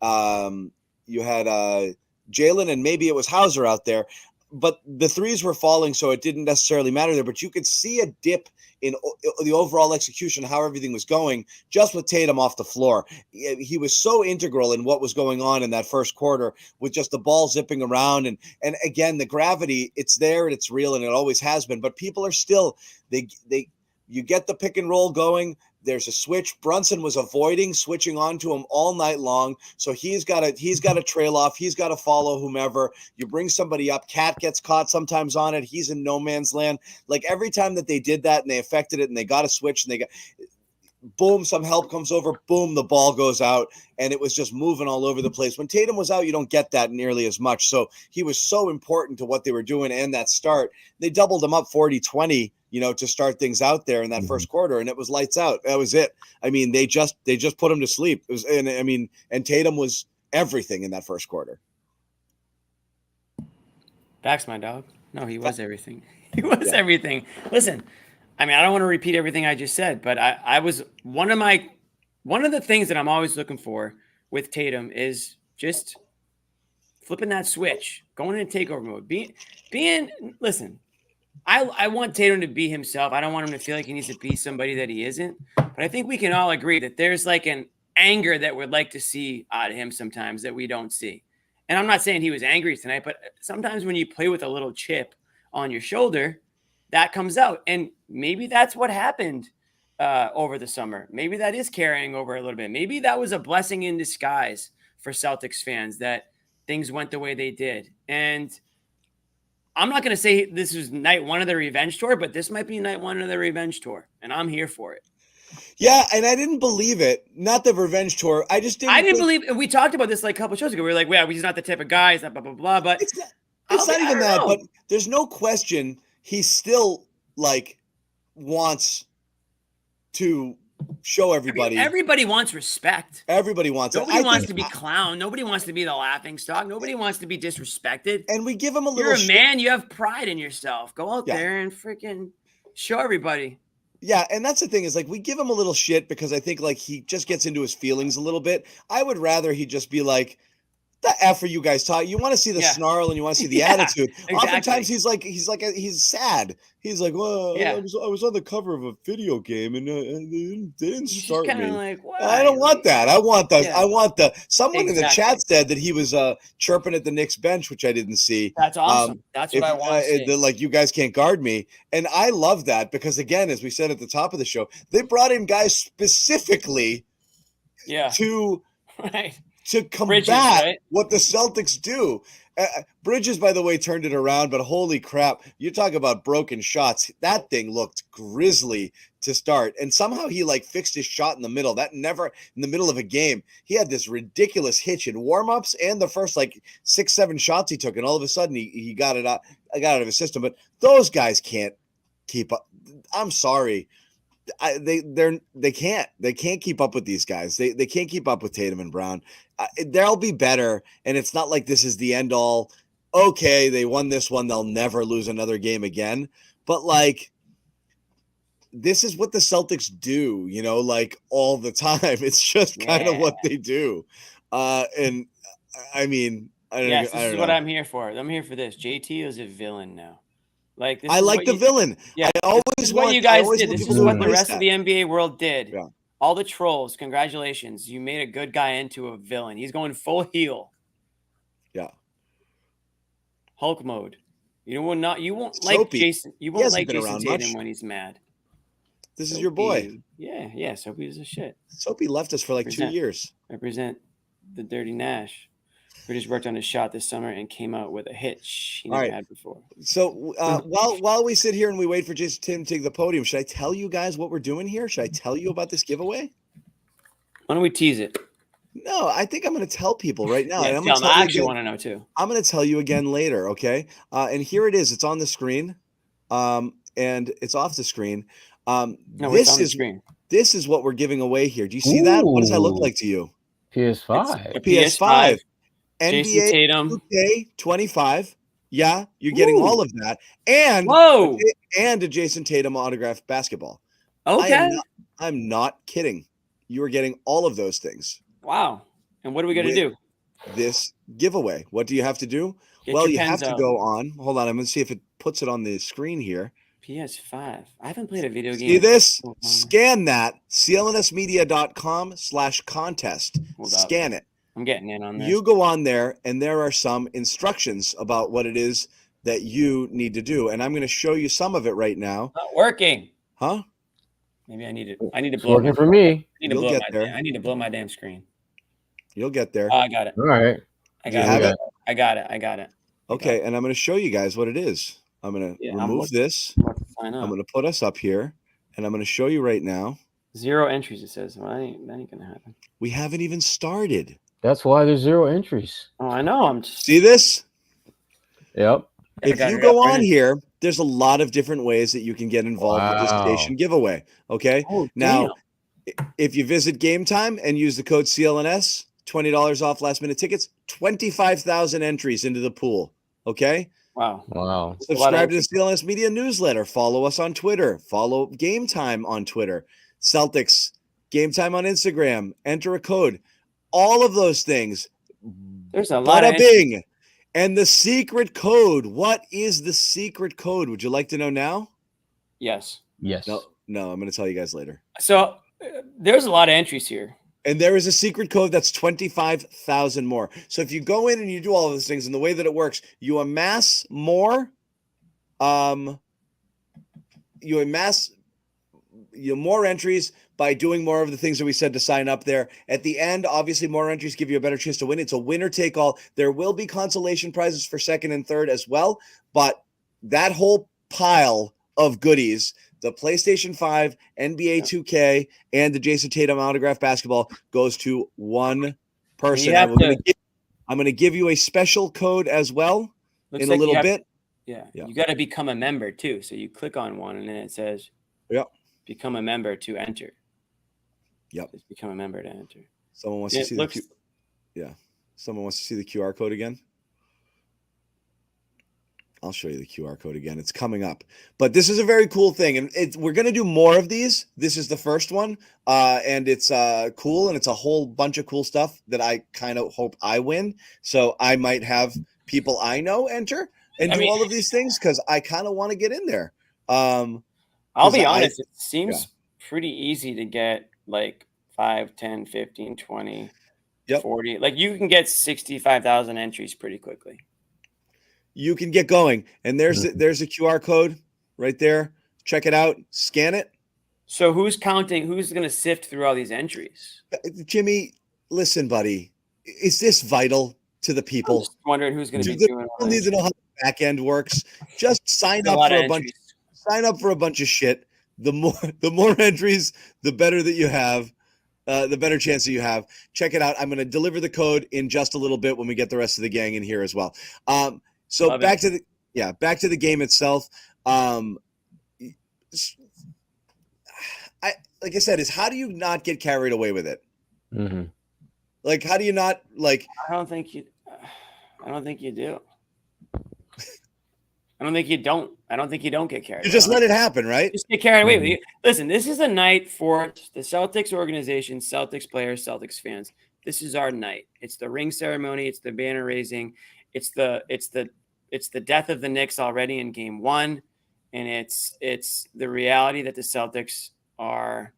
Jalen, and maybe it was Hauser out there. But the threes were falling, so it didn't necessarily matter there. But you could see a dip in the overall execution, how everything was going, just with Tatum off the floor. He was so integral in what was going on in that first quarter with just the ball zipping around. And again, the gravity, it's there and it's real and it always has been. But people are still, you get the pick and roll going. there's a switch. Brunson was avoiding switching onto him all night long, so he's got to trail off. He's got to follow whomever. You bring somebody up. Cat gets caught sometimes on it. He's in no man's land. Like every time that they did that and they affected it and they got a switch and they got boom, some help comes over, boom, the ball goes out, and it was just moving all over the place. When Tatum was out, you don't get that nearly as much. So he was so important to what they were doing and that start. They doubled him up 40-20, to start things out there in that first quarter, and it was lights out. That was it. I mean, they just put him to sleep. It was, and Tatum was everything in that first quarter. Facts, my dog. No, he was everything. He was everything. Listen, I don't want to repeat everything I just said, but I was one of the things that I'm always looking for with Tatum is just flipping that switch, going into takeover mode, listen, I want Tatum to be himself. I don't want him to feel like he needs to be somebody that he isn't, but I think we can all agree that there's like an anger that we'd like to see out of him sometimes that we don't see. And I'm not saying he was angry tonight, but sometimes when you play with a little chip on your shoulder, that comes out. And maybe that's what happened over the summer. Maybe that is carrying over a little bit. Maybe that was a blessing in disguise for Celtics fans that things went the way they did. And I'm not going to say this was night one of the revenge tour, but this might be night one of the revenge tour. And I'm here for it. Yeah, and I didn't believe it. Not the revenge tour. I didn't believe it. We talked about this like a couple of shows ago. We were like, well, he's not the type of guy. He's not blah, blah, blah. But it's not even that. But there's no question he still wants to show everybody. Everybody wants respect. Everybody wants it. Nobody wants to be clown. Nobody wants to be the laughing stock. Nobody wants to be disrespected. And we give him a little. You're a man. You have pride in yourself. Go out there and freaking show everybody. Yeah, and that's the thing is we give him a little shit because I think he just gets into his feelings a little bit. I would rather he just be like, the F are you guys talking? You want to see the snarl and you want to see the attitude. Exactly. Oftentimes he's sad. He's like, well, I was on the cover of a video game and they didn't start me. Like, I don't want that. I want that. I want the. Someone in the chat said that he was chirping at the Knicks bench, which I didn't see. That's awesome. That's what I want to see. Like, you guys can't guard me, and I love that because again, as we said at the top of the show, they brought in guys specifically, to combat what the Celtics do. Bridges, by the way, turned it around, but holy crap, you talk about broken shots. That thing looked grisly to start, and somehow he fixed his shot in the middle. That never in the middle of a game. He had this ridiculous hitch in warm-ups and the first 6-7 shots he took, and all of a sudden he got it out. I got out of his system, but those guys can't keep up. I'm sorry. They can't keep up with these guys. They can't keep up with Tatum and Brown. They'll be better, and it's not like this is the end all. Okay, they won this one, they'll never lose another game again. But this is what the Celtics do, all the time. It's just kind of what they do. And I mean, this is what I'm here for. I'm here for this. JT is a villain now. I like the villain. Yeah, I always this is what you guys did. This is what the rest of the NBA NBA world did. Yeah. All the trolls, congratulations. You made a good guy into a villain. He's going full heel. Yeah. Hulk mode. You won't Soapy. like Jason. You won't like Jason Tatum when he's mad. This is your boy. Yeah. Soapy is a shit. Soapy left us for 2 years. Represent the Dirty Nash. We just worked on his shot this summer and came out with a hitch he never had before. So while we sit here and we wait for Jason Tatum to take the podium, should I tell you guys what we're doing here? Should I tell you about this giveaway? Why don't we tease it? No, I think I'm going to tell people right now. Yeah, I actually want to know too. I'm going to tell you again later, okay? And here it is. It's on the screen, and it's off the screen. No, it's on the screen. This is what we're giving away here. Do you see that? What does that look like to you? PS5. PS5. Jason Tatum. 2K25. Yeah, you're getting all of that. And a Jason Tatum autographed basketball. Okay. I'm not kidding. You are getting all of those things. Wow. And what are we going to do? This giveaway. What do you have to do? You have to go on. Hold on. I'm going to see if it puts it on the screen here. PS5. I haven't played a video game. See this? Scan that. CLNSmedia.com/contest. Scan it. I'm getting in on this. You go on there, and there are some instructions about what it is that you need to do. And I'm going to show you some of it right now. Not working. Huh? Maybe I need to It's blow. working for me. I need to blow my damn screen. You'll get there. Oh, I got it. All right. I got it. I got it. Okay, and I'm going to show you guys what it is. I'm going to remove this. I'm going to put us up here, and I'm going to show you right now. 0 entries, it says. Well, that ain't going to happen. We haven't even started. That's why there's 0 entries. Oh, I know. I'm just... See this? Yep. If you go on here, there's a lot of different ways that you can get involved with this station giveaway. Okay. Oh, now, if you visit Game Time and use the code CLNS, $20 off last minute tickets, 25,000 entries into the pool. Okay. Wow. Subscribe to the CLNS Media newsletter. Follow us on Twitter. Follow Game Time on Twitter. Celtics Game Time on Instagram. Enter a code. All of those things. There's a lot of bing. And the secret code. What is the secret code? Would you like to know now? Yes. No, I'm going to tell you guys later. So there's a lot of entries here. And there is a secret code that's 25,000 more. So if you go in and you do all of those things, and the way that it works, you amass more. You amass more entries by doing more of the things that we said to sign up there. At the end, obviously, more entries give you a better chance to win. It's a winner take all. There will be consolation prizes for second and third as well. But that whole pile of goodies, the PlayStation 5, NBA 2K, and the Jason Tatum autograph basketball goes to one person. I'm going to give you a special code as well in a little bit. Yeah. You got to become a member too. So you click on one and then it says, become a member to enter. Just become a member to enter. Someone wants to see Someone wants to see the QR code again. I'll show you the QR code again. It's coming up. But this is a very cool thing. And we're going to do more of these. This is the first one. And it's cool. And it's a whole bunch of cool stuff that I kind of hope I win. So I might have people I know enter and do all of these things because I kind of want to get in there. I'll be honest. It seems pretty easy to get like 5, 10, 15, 20, 40. Like you can get 65,000 entries pretty quickly. You can get going. And there's a QR code right there. Check it out. Scan it. So who's counting? Who's going to sift through all these entries? Jimmy, listen, buddy. Is this vital to the people? I'm just wondering who's going to be doing it. People need to know how the back end works. Just sign up for a bunch of shit. The more entries, the better that you have. The better chance that you have. Check it out. I'm going to deliver the code in just a little bit when we get the rest of the gang in here as well. So back to the game itself. Like I said, is how do you not get carried away with it? Mm-hmm. Like, how do you not like? I don't think you do. I don't think you don't. I don't think you don't get carried away. You just let it happen, right? Just get carried away with you. Listen, this is a night for the Celtics organization, Celtics players, Celtics fans. This is our night. It's the ring ceremony. It's the banner raising. It's the death of the Knicks already in game 1. And it's the reality that the Celtics are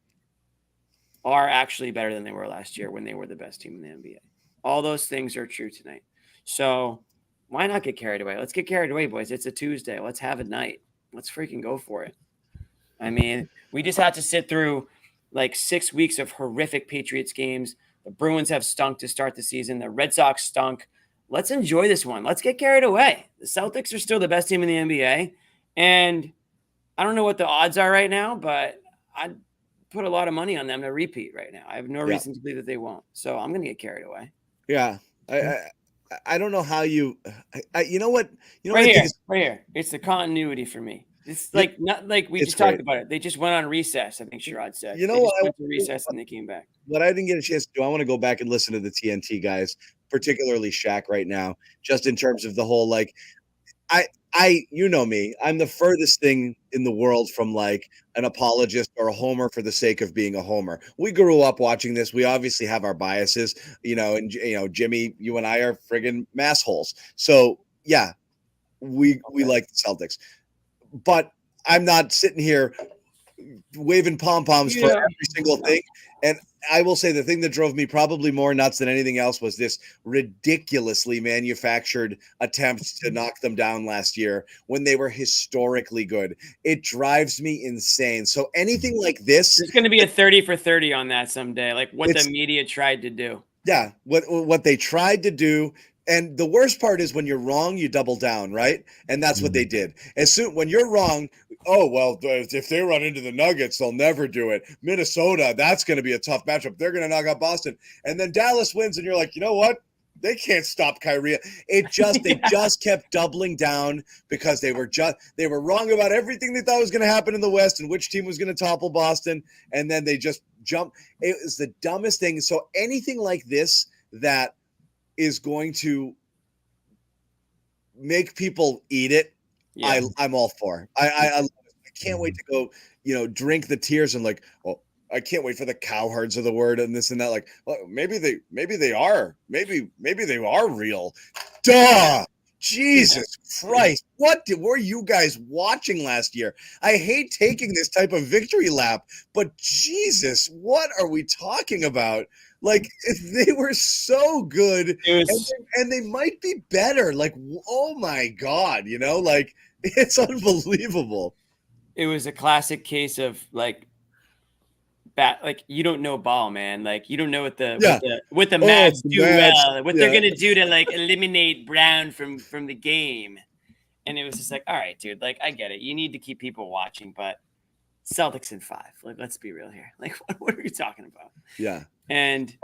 actually better than they were last year when they were the best team in the NBA. All those things are true tonight. So why not get carried away? Let's get carried away, boys. It's a Tuesday. Let's have a night. Let's freaking go for it. I mean, we just had to sit through like 6 weeks of horrific Patriots games. The Bruins have stunk to start the season. The Red Sox stunk. Let's enjoy this one. Let's get carried away. The Celtics are still the best team in the NBA. And I don't know what the odds are right now, but I'd put a lot of money on them to repeat right now. I have no reason to believe that they won't. So I'm going to get carried away. Yeah. I don't know how you know what? Right here. It's the continuity for me. It's like not like we just talked about it. They just went on recess. I think Sherrod said. You know what? Went to recess and they came back. What I didn't get a chance to do, I want to go back and listen to the TNT guys, particularly Shaq right now, just in terms of the whole like, you know me, I'm the furthest thing in the world from like an apologist or a homer for the sake of being a homer. We grew up watching this. We obviously have our biases, and Jimmy, you and I are friggin' massholes. So yeah, we like the Celtics. But I'm not sitting here, waving pom-poms for every single thing. And I will say the thing that drove me probably more nuts than anything else was this ridiculously manufactured attempt to knock them down last year when they were historically good. It drives me insane. So anything like this, there's going to be a 30 for 30 on that someday, like what the media tried to do. Yeah, what they tried to do. And the worst part is when you're wrong, you double down, right? And that's what they did. As soon when you're wrong, oh well, if they run into the Nuggets, they'll never do it. Minnesota, that's going to be a tough matchup. They're going to knock out Boston, and then Dallas wins, and you're like, you know what? They can't stop Kyrie. They just kept doubling down because they were wrong about everything they thought was going to happen in the West and which team was going to topple Boston, and then they just jumped. It was the dumbest thing. So anything like this that is going to make people eat it, I'm all for. I can't wait to go, drink the tears and like, oh, I can't wait for the cowherds of the word and this and that. Like, well, maybe they are real. Duh. Jesus Christ. What were you guys watching last year? I hate taking this type of victory lap, but Jesus, what are we talking about? Like, they were so good, and they might be better. Like, oh my God, like, it's unbelievable. It was a classic case of like you don't know ball, man. Like, you don't know what the Mavs do well, what they're gonna do to like eliminate Brown from the game. And it was just like, all right, dude, like, I get it. You need to keep people watching, but Celtics in 5. Like, let's be real here. Like, what are you talking about? Yeah. And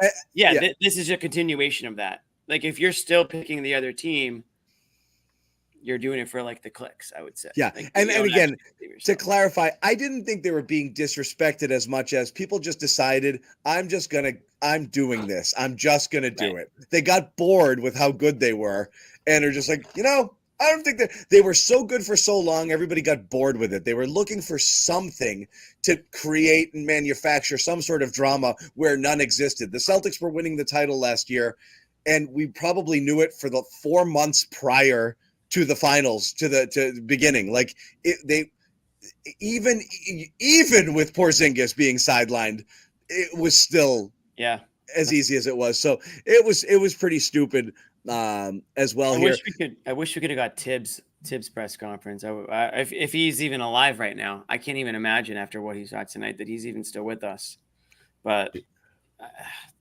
this is a continuation of that. Like, if you're still picking the other team, you're doing it for like the clicks, I would say. Yeah. Like, and again, to clarify, I didn't think they were being disrespected as much as people just decided, I'm doing this. I'm just going to do it. They got bored with how good they were and are just like, I don't think that they were so good for so long. Everybody got bored with it. They were looking for something to create and manufacture some sort of drama where none existed. The Celtics were winning the title last year, and we probably knew it for the 4 months prior to the finals, to the beginning. Like, even with Porzingis being sidelined, it was still as easy as it was. So it was pretty stupid. As well here. I wish we could have got Tibbs press conference. If he's even alive right now, I can't even imagine after what he saw tonight that he's even still with us. But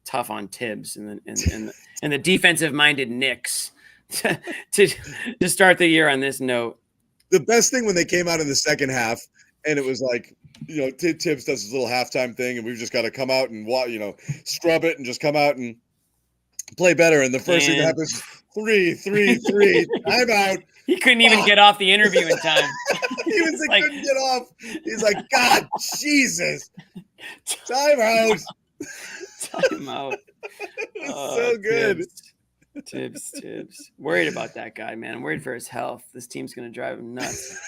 tough on Tibbs and the defensive minded Knicks to start the year on this note. The best thing when they came out in the second half and it was like, Tibbs does his little halftime thing and we've just got to come out and scrub it and just come out and play better. And the first thing that happens, 3 time out. He couldn't even get off the interview in time. He was like, couldn't get off. He's like, God, Jesus. Time out. Time out. So good. Tibbs. Worried about that guy, man. I'm worried for his health. This team's going to drive him nuts.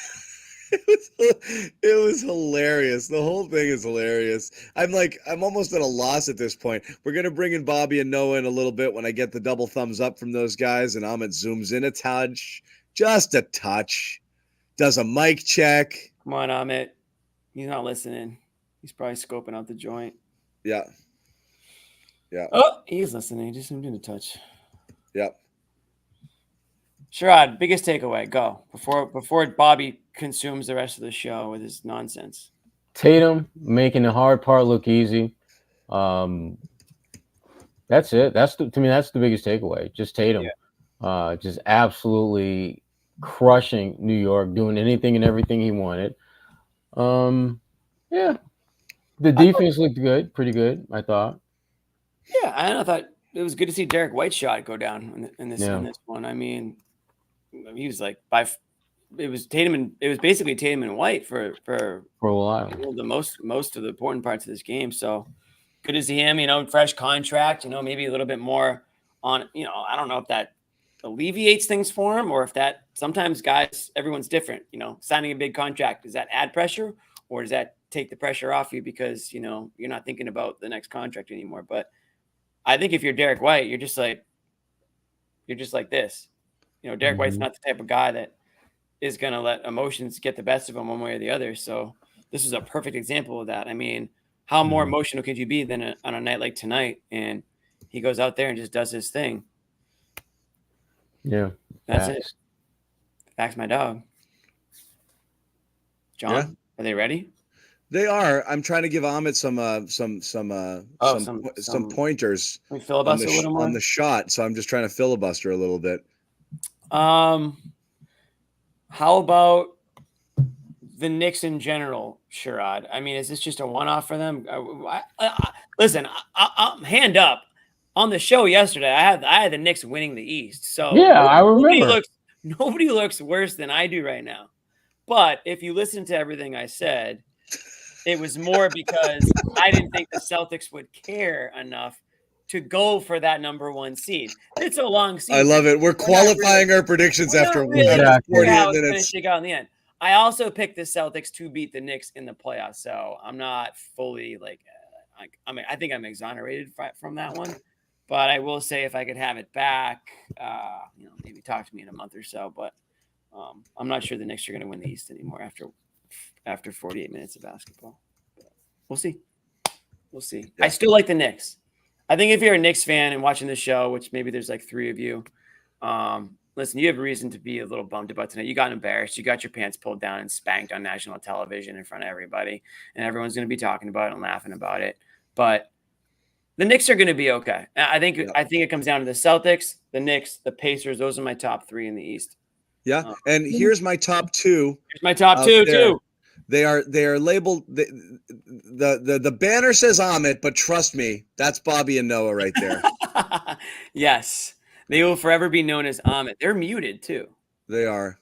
It was hilarious. The whole thing is hilarious. I'm almost at a loss at this point. We're going to bring in Bobby and Noah in a little bit when I get the double thumbs up from those guys, and Amit zooms in a touch, just a touch, does a mic check. Come on, Amit. He's not listening. He's probably scoping out the joint. Yeah. Oh, he's listening. Just zoomed in a touch. Yep. Sherrod, biggest takeaway. Go before Bobby consumes the rest of the show with his nonsense. Tatum making the hard part look easy. That's it. To me, that's the biggest takeaway. Just Tatum, just absolutely crushing New York, doing anything and everything he wanted. The defense looked good, pretty good, I thought. Yeah, I thought it was good to see Derek White's shot go down in this one. I mean, he was like it was basically Tatum and White for a while. The most of the important parts of this game. So good to see him, fresh contract, maybe a little bit more on, I don't know if that alleviates things for him or if that sometimes guys, everyone's different, signing a big contract. Does that add pressure or does that take the pressure off you because, you're not thinking about the next contract anymore? But I think if you're Derek White, you're just like this. Derek White's not the type of guy that is going to let emotions get the best of him one way or the other. So this is a perfect example of that. I mean, how more emotional could you be than on a night like tonight? And he goes out there and just does his thing. Yeah, that's it. Facts, my dog. John, are they ready? They are. I'm trying to give Amit some pointers filibuster a little more on the shot. So I'm just trying to filibuster a little bit. How about the Knicks in general, Sherrod? I mean, is this just a one-off for them? Listen, hand up. On the show yesterday, I had the Knicks winning the East. So yeah, I remember. Nobody looks worse than I do right now. But if you listen to everything I said, it was more because I didn't think the Celtics would care enough to go for that number 1 seed. It's a long season. I love it. We're qualifying our predictions after 48 minutes. Out in the end. I also picked the Celtics to beat the Knicks in the playoffs, so I'm not fully I think I'm exonerated from that one. But I will say if I could have it back, maybe talk to me in a month or so. But I'm not sure the Knicks are going to win the East anymore after 48 minutes of basketball. But we'll see. We'll see. Yeah. I still like the Knicks. I think if you're a Knicks fan and watching the show, which maybe there's like 3 of you, listen, you have reason to be a little bummed about tonight. You got embarrassed. You got your pants pulled down and spanked on national television in front of everybody. And everyone's going to be talking about it and laughing about it. But the Knicks are going to be okay. I think it comes down to the Celtics, the Knicks, the Pacers. Those are my top 3 in the East. Yeah, and here's my top 2. Here's my top 2 too. They are labeled. The banner says Amit, but trust me, that's Bobby and Noah right there. Yes, they will forever be known as Amit. They're muted too. They are.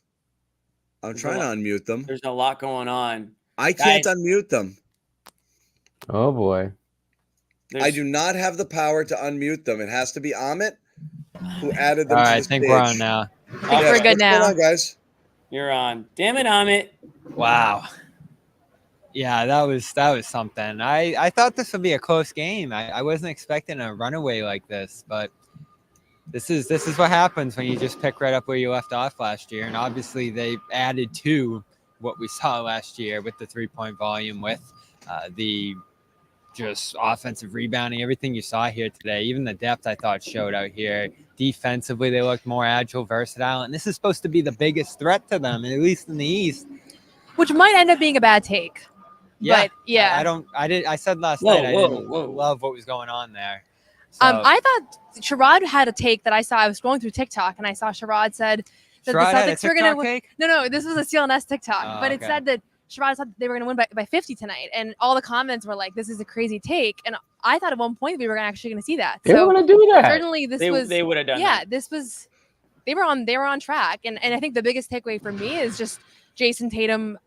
I'm trying to unmute them. There's a lot going on. I can't unmute them. Oh boy. I do not have the power to unmute them. It has to be Amit who added them. All to right, the I think stage. we're on now. I think we're good now. Hold on, guys. You're on. Damn it, Amit. Wow. Yeah, that was something. I thought this would be a close game. I wasn't expecting a runaway like this, but this is what happens when you just pick right up where you left off last year. And obviously they added to what we saw last year with the 3-point volume, with the just offensive rebounding, everything you saw here today. Even the depth I thought showed out here. Defensively, they looked more agile, versatile, and this is supposed to be the biggest threat to them, at least in the East. Which might end up being a bad take. Yeah, but yeah. I said last night I didn't love what was going on there. So, I thought Sherrod had a take that I saw. I was going through TikTok and I saw Sherrod said that the Celtics were going to win. No, this was a CLNS TikTok, but it said that Sherrod thought they were going to win by 50 tonight, and all the comments were like, "This is a crazy take." And I thought at one point we were actually going to see that. They were going to do that. Certainly, they would have done. Yeah, that. this was. They were on track, and I think the biggest takeaway for me is just Jason Tatum,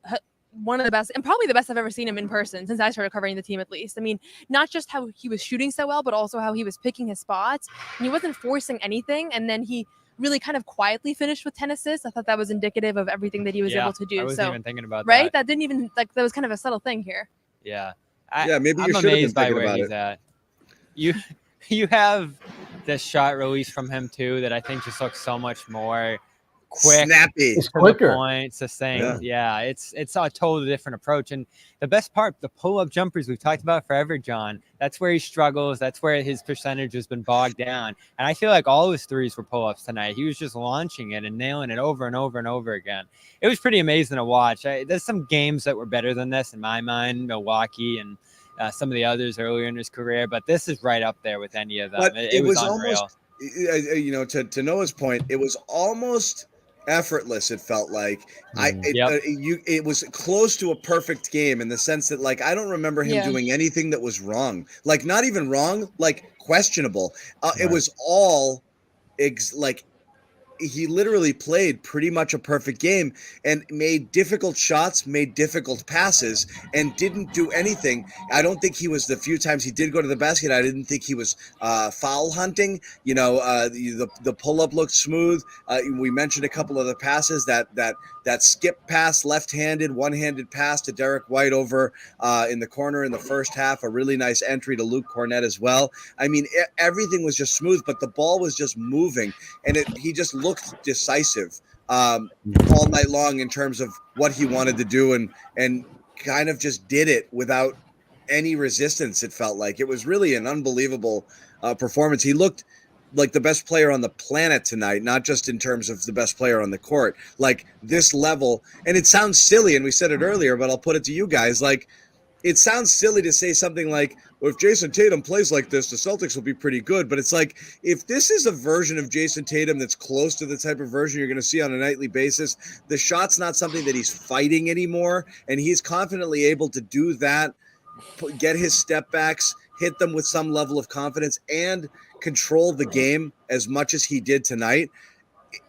one of the best, and probably the best I've ever seen him in person since I started covering the team. At least, I mean, not just how he was shooting so well, but also how he was picking his spots. And he wasn't forcing anything, and then he really kind of quietly finished with 10 assists. I thought that was indicative of everything that he was able to do. I wasn't even thinking about that. That didn't even that was kind of a subtle thing here. Yeah. Maybe I'm you should have been amazed by thinking where about he's it. at. You have this shot release from him too that I think just looks so much more quick, snappy, it's quicker, point, succinct. Yeah, it's a totally different approach. And the best part, the pull-up jumpers we've talked about forever, John. That's where he struggles. That's where his percentage has been bogged down. And I feel like all his threes were pull-ups tonight. He was just launching it and nailing it over and over and over again. It was pretty amazing to watch. There's some games that were better than this in my mind, Milwaukee and some of the others earlier in his career, but this is right up there with any of them. But It was unreal. Almost, to Noah's point, it was almost effortless. It felt like it was close to a perfect game in the sense that, like, I don't remember him doing anything that was wrong, like not even wrong, like questionable. It was all he literally played pretty much a perfect game and made difficult shots, made difficult passes, and didn't do anything. I don't think he was, the few times he did go to the basket, I didn't think he was foul hunting. The pull-up looked smooth. We mentioned a couple of the passes, that skip pass, left-handed, one-handed pass to Derek White over in the corner in the first half, a really nice entry to Luke Cornett as well. I mean, everything was just smooth, but the ball was just moving, and he just looked decisive all night long in terms of what he wanted to do, and kind of just did it without any resistance. It felt like it was really an unbelievable performance. He looked like the best player on the planet tonight, not just in terms of the best player on the court, like this level. And it sounds silly, and we said it earlier, but I'll put it to you guys. Like, it sounds silly to say something like, well, if Jason Tatum plays like this, the Celtics will be pretty good. But it's like, if this is a version of Jason Tatum that's close to the type of version you're going to see on a nightly basis, the shot's not something that he's fighting anymore. And he's confidently able to do that, get his step backs, hit them with some level of confidence, and control the game as much as he did tonight.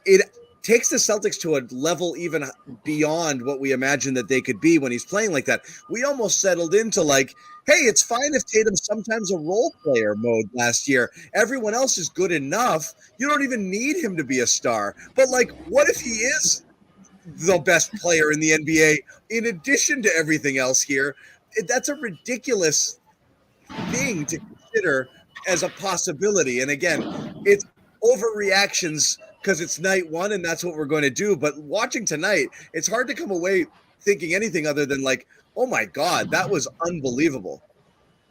It takes the Celtics to a level even beyond what we imagined that they could be when he's playing like that. We almost settled into like, hey, it's fine if Tatum's sometimes a role player mode last year. Everyone else is good enough. You don't even need him to be a star. But like, what if he is the best player in the NBA in addition to everything else here? That's a ridiculous thing to consider as a possibility. And again, it's overreactions because it's night one and that's what we're going to do. But watching tonight, it's hard to come away thinking anything other than like, oh my God, that was unbelievable.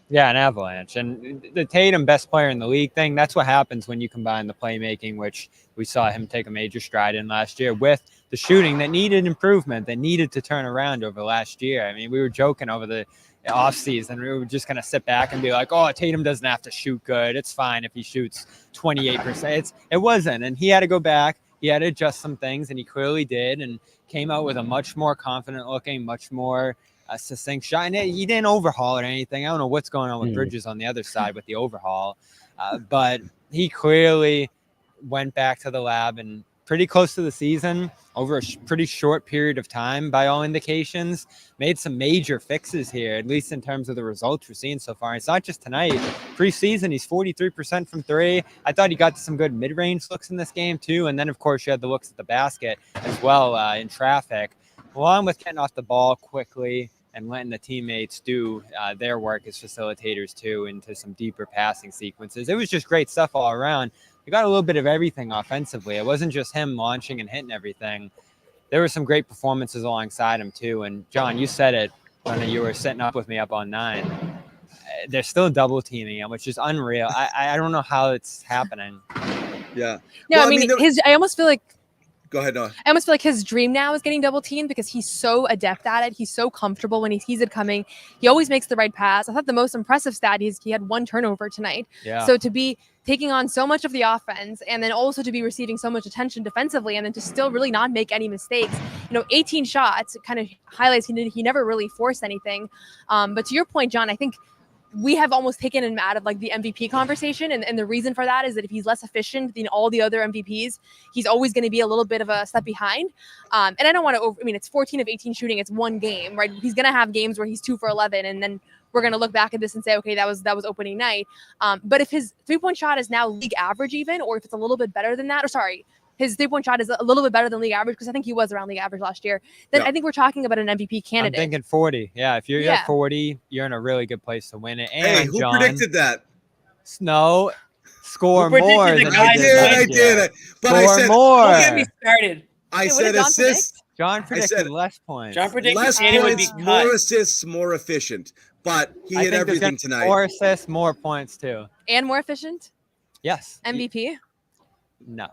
Yeah, an avalanche. And the Tatum best player in the league thing, that's what happens when you combine the playmaking, which we saw him take a major stride in last year, with the shooting that needed improvement, that needed to turn around over last year. I mean, we were joking over the offseason. We were just going to sit back and be like, oh, Tatum doesn't have to shoot good. It's fine if he shoots 28%. It wasn't. And he had to go back. He had to adjust some things, and he clearly did, and came out with a much more confident looking, much more succinct shot. And he didn't overhaul or anything. I don't know what's going on with Bridges on the other side with the overhaul. But he clearly went back to the lab and pretty close to the season over a pretty short period of time, by all indications, made some major fixes here, at least in terms of the results we're seeing so far. It's not just tonight. Preseason, he's 43% from three. I thought he got some good mid-range looks in this game too. And then, of course, you had the looks at the basket as well in traffic, along with getting off the ball quickly and letting the teammates do their work as facilitators too, into some deeper passing sequences. It was just great stuff all around. We got a little bit of everything offensively. It wasn't just him launching and hitting everything. There were some great performances alongside him too. And John, you said it when you were sitting up with me up on 9. They're still double teaming him, which is unreal. I don't know how it's happening. Yeah. No, Well, I mean, there- I almost feel like Go ahead, Noah. I almost feel like his dream now is getting double teamed because he's so adept at it. He's so comfortable when he sees it coming. He always makes the right pass. I thought the most impressive stat he had 1 turnover tonight. Yeah. So to be taking on so much of the offense and then also to be receiving so much attention defensively and then to still really not make any mistakes. 18 shots kind of highlights he never really forced anything. But to your point, John, I think we have almost taken him out of like the MVP conversation. And the reason for that is that if he's less efficient than all the other MVPs, he's always going to be a little bit of a step behind. And I don't want to it's 14 of 18 shooting. It's one game, right? He's going to have games where he's 2 for 11. And then we're going to look back at this and say, okay, that was opening night. But if his 3-point shot is now league average even, or if it's a little bit better than that, or sorry, his 3-point shot is a little bit better than league average, because I think he was around league average last year, then I think we're talking about an MVP candidate. I'm thinking 40. Yeah, if you're at 40, you're in a really good place to win it. And Hey, who John, predicted that? Snow, score Who more predicted than the guy you that I last did. year. But I Score said, more. Don't get me started. I Hey, what said did John assists. John predicted said- less points. John predicted Less Tatum would be points, cut. more assists, more efficient. But he I hit think there's everything gonna be tonight. More assists, more points too. And more efficient Yes. MVP. No.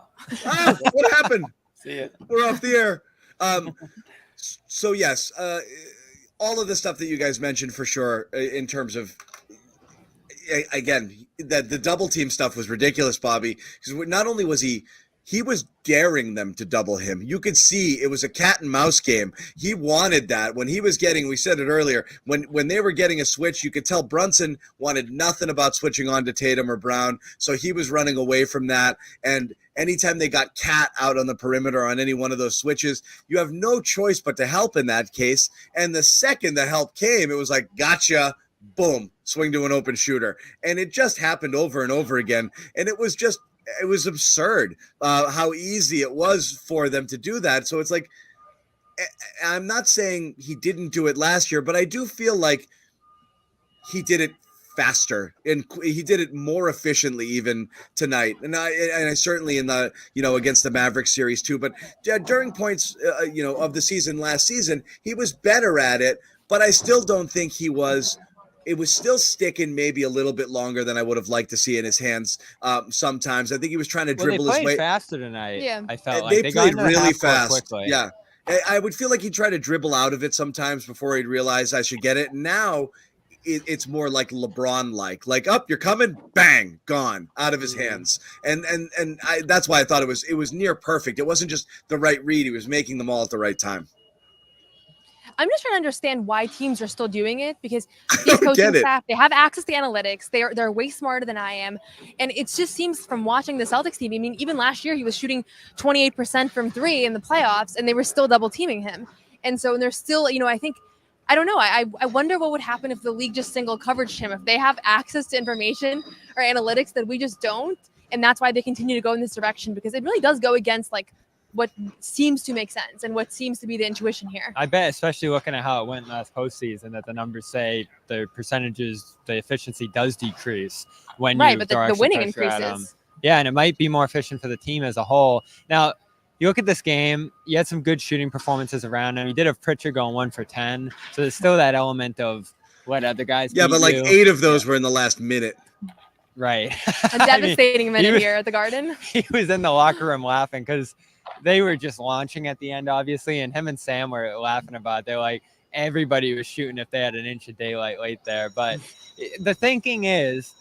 Ah, what happened? See it. We're off the air. So yes, all of the stuff that you guys mentioned for sure, in terms of, again, that the double team stuff was ridiculous, Bobby, because not only was he was daring them to double him. You could see it was a cat and mouse game. He wanted that. When he was getting, we said it earlier, when they were getting a switch, you could tell Brunson wanted nothing about switching on to Tatum or Brown, so he was running away from that. And anytime they got Cat out on the perimeter on any one of those switches, you have no choice but to help in that case. And the second the help came, it was like, gotcha, boom, swing to an open shooter. And it just happened over and over again. And it was absurd how easy it was for them to do that. So it's like, I'm not saying he didn't do it last year, but I do feel like he did it faster and he did it more efficiently even tonight. And I certainly in the, against the Mavericks series too, but during points, of the season last season, he was better at it. but I still don't think he was. It was still sticking maybe a little bit longer than I would have liked to see in his hands. Sometimes I think he was trying to dribble they his played way faster tonight. Yeah. I felt They like they got played into the really half court fast. quickly. Yeah. I would feel like he'd try to dribble out of it sometimes before he'd realize I should get it. Now it's more like LeBron like up, you're coming, bang, gone out of his hands. And that's why I thought it was near perfect. It wasn't just the right read. He was making them all at the right time. I'm just trying to understand why teams are still doing it, because these coaching staff, they have access to analytics. They're way smarter than I am. And it just seems from watching the Celtics team, I mean, even last year he was shooting 28% from 3 in the playoffs and they were still double teaming him. And so they're still, I don't know. I wonder what would happen if the league just single coveraged him, if they have access to information or analytics that we just don't. And that's why they continue to go in this direction, because it really does go against what seems to make sense and what seems to be the intuition here. I bet, especially looking at how it went last postseason, that the numbers say the percentages, the efficiency does decrease when right, you but throw the winning extra pressure at 'em. increases. Yeah, and it might be more efficient for the team as a whole. Now, you look at this game, you had some good shooting performances around him. You did have Pritchard going 1 for 10. So there's still that element of let other guys Yeah, but like 8 of those were in the last minute. Right. A devastating minute here at the Garden. He was in the locker room laughing because they were just launching at the end, obviously, and him and Sam were laughing about it. They're like, everybody was shooting if they had an inch of daylight late there. But the thinking is,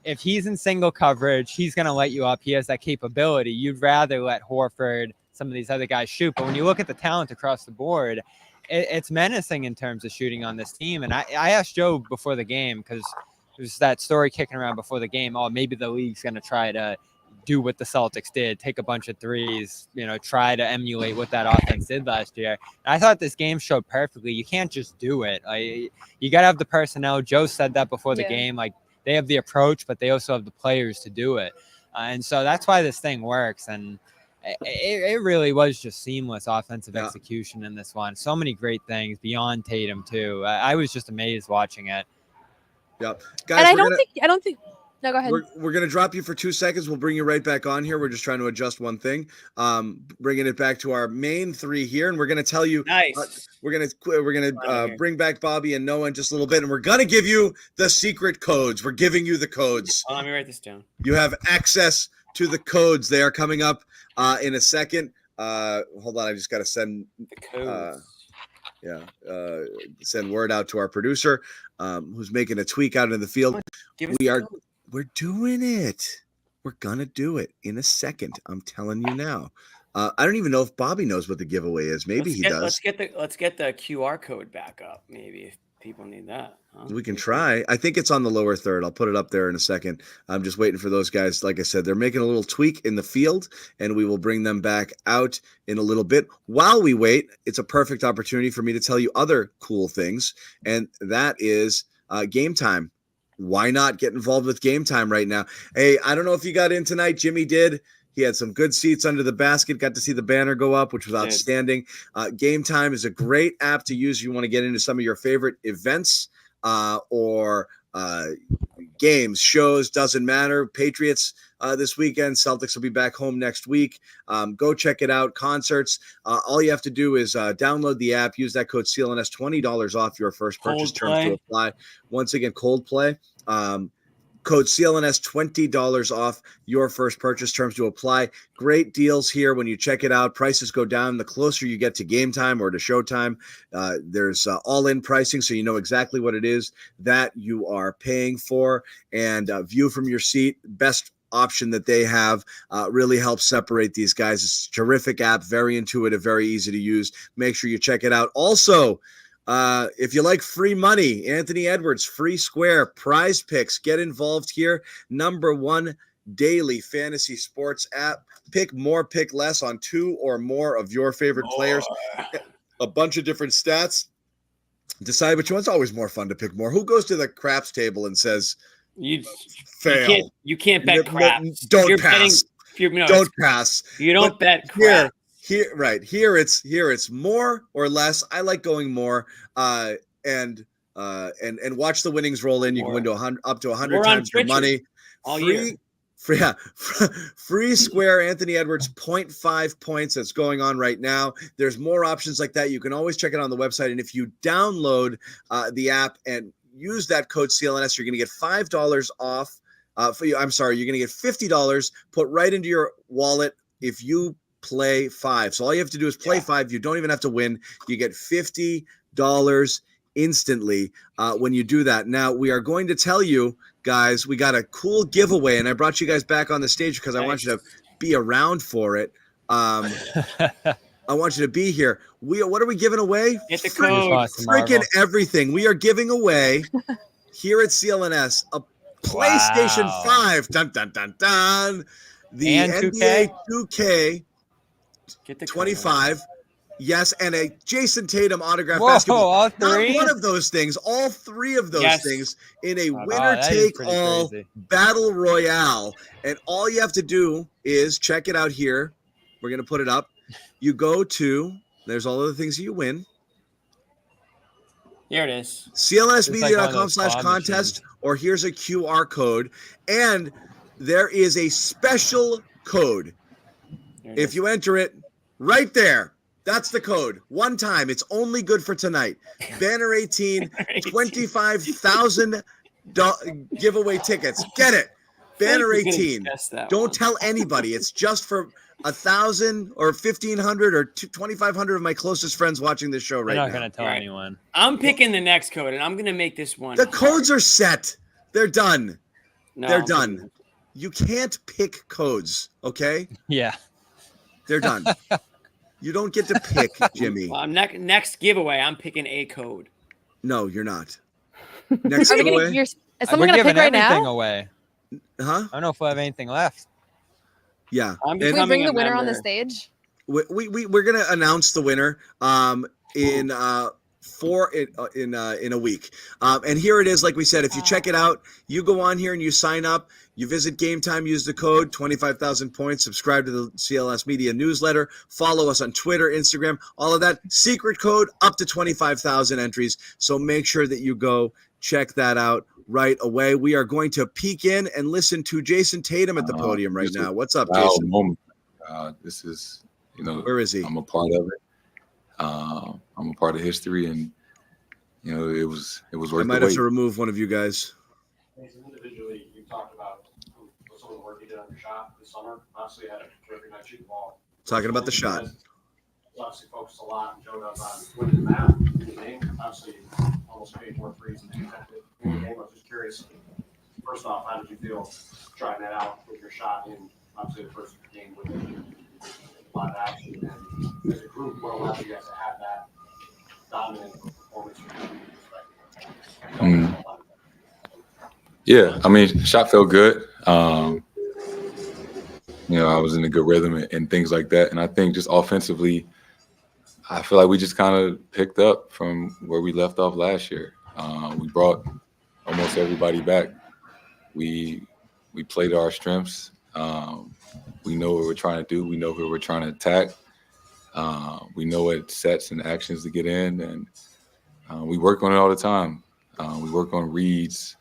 if he's in single coverage, he's going to light you up. He has that capability. You'd rather let Horford, some of these other guys shoot. But when you look at the talent across the board, it's menacing in terms of shooting on this team. And I asked Joe before the game, because there's that story kicking around before the game, oh, maybe the league's going to try to do what the Celtics did, take a bunch of threes, try to emulate what that offense did last year. And I thought this game showed perfectly. You can't just do it. You got to have the personnel. Joe said that before the game. Like, they have the approach, but they also have the players to do it. And so that's why this thing works. And it really was just seamless offensive execution in this one. So many great things beyond Tatum too. I was just amazed watching it. Yeah, guys. And I don't think. No, go ahead. We're going to drop you for 2 seconds. We'll bring you right back on here. We're just trying to adjust one thing. Bringing it back to our main 3 here, and we're going to tell you. Nice. We're going to bring back Bobby and Noah in just a little bit, and we're going to give you the secret codes. We're giving you the codes. Let me write this down. You have access to the codes. They are coming up in a second. Hold on, I just got to send the codes. Send word out to our producer, who's making a tweak out in the field. We're doing it. We're gonna do it in a second. I'm telling you now. I don't even know if Bobby knows what the giveaway is. Maybe he does. Let's get the QR code back up. Maybe if people need that. Huh? We can try. I think it's on the lower third. I'll put it up there in a second. I'm just waiting for those guys. Like I said, they're making a little tweak in the field, and we will bring them back out in a little bit. While we wait, it's a perfect opportunity for me to tell you other cool things, and that is game time. Why not get involved with game time right now? Hey, I don't know if you got in tonight. Jimmy did. He had some good seats under the basket, got to see the banner go up, which was outstanding. Game Time is a great app to use if you want to get into some of your favorite events or games, shows, doesn't matter. Patriots this weekend. Celtics will be back home next week. Go check it out. Concerts. All you have to do is download the app, use that code CLNS, $20 off your first purchase. Terms to apply. Once again, Coldplay. Code CLNS, $20 off your first purchase. Terms to apply. Great deals here when you check it out. Prices go down the closer you get to game time or to showtime. There's all-in pricing, so you know exactly what it is that you are paying for. And view from your seat, best option that they have, really helps separate these guys. It's a terrific app, very intuitive, very easy to use. Make sure you check it out. Also, if you like free money, Anthony Edwards, Free Square, Prize Picks, get involved here. #1 daily fantasy sports app. Pick more, pick less on 2 or more of your favorite players. A bunch of different stats. Decide which one's always more fun to pick more. Who goes to the craps table and says, fail? You can't bet craps. Don't pass. Don't pass. You don't bet craps. Here it's more or less. I like going more, and watch the winnings roll in. You can win to up to 100 times your money. Free square Anthony Edwards 0.5 points that's going on right now. There's more options like that. You can always check it on the website. And if you download the app and use that code CLNS, you're going to get $5 off. You're going to get $50 put right into your wallet if you play 5. So all you have to do is play 5. You don't even have to win. You get $50 instantly when you do that. Now, we are going to tell you, guys, we got a cool giveaway, and I brought you guys back on the stage because I want you to be around for it. I want you to be here. What are we giving away? Get the code. Freaking everything. We are giving away here at CLNS a PlayStation 5. Dun, dun, dun, dun. The And NBA 2K Get the 25. Yes, and a Jason Tatum autograph Whoa, basketball. all three? Not one of those things. All 3 of those things in a that is winner-take-all pretty crazy. battle royale. And all you have to do is check it out here. We're going to put it up. You go to, there's all of the things you win. Here it is. CLNSmedia.com/contest, or here's a QR code. And there is a special code. If you enter it right there, that's the code. One time. It's only good for tonight. Banner 18, 25,000 giveaway tickets. Get it. Banner 18. Don't tell anybody. It's just for 1,000 or 1,500 or 2,500 of my closest friends watching this show right now. I'm not going to tell anyone. I'm picking the next code, and I'm going to make this one. The codes are set. They're done. No, They're done. You can't pick codes, okay? Yeah. They're done. You don't get to pick, Jimmy. Well, next giveaway, I'm picking a code. No, you're not. Next Are we giveaway. gonna, is We're someone going to giving pick right everything now? away. Huh? I don't know if we'll have anything left. Yeah. I'm Can we becoming bring a the winner on the member. stage? We're gonna announce the winner in a week. And here it is. Like we said, if you check it out, you go on here and you sign up. You visit Game Time, use the code 25,000 points. Subscribe to the CLS Media newsletter. Follow us on Twitter, Instagram, all of that. Secret code up to 25,000 entries. So make sure that you go check that out right away. We are going to peek in and listen to Jason Tatum at the podium right now. What's up, Jason? Moment. This is, where is he? I'm a part of it. I'm a part of history, and it was worth I might the have wait. to remove one of you guys. Individually, you talked about some of the work you did on your shot this summer. Obviously, you had a terrific night shooting the ball. Talking about the shot. Obviously, focused a lot and showed up on winning the map in the game. Obviously, almost made more threes than you expected in the game. I was just curious. First off, how did you feel trying that out with your shot in obviously the first game with a lot of action? And as a group, what allowed you guys to have that dominant performance from your perspective? Yeah, I mean, shot felt good. I was in a good rhythm and things like that. And I think just offensively, I feel like we just kind of picked up from where we left off last year. We brought almost everybody back. We played to our strengths. We know what we're trying to do. We know who we're trying to attack. We know what sets and actions to get in, and we work on it all the time. We work on reads,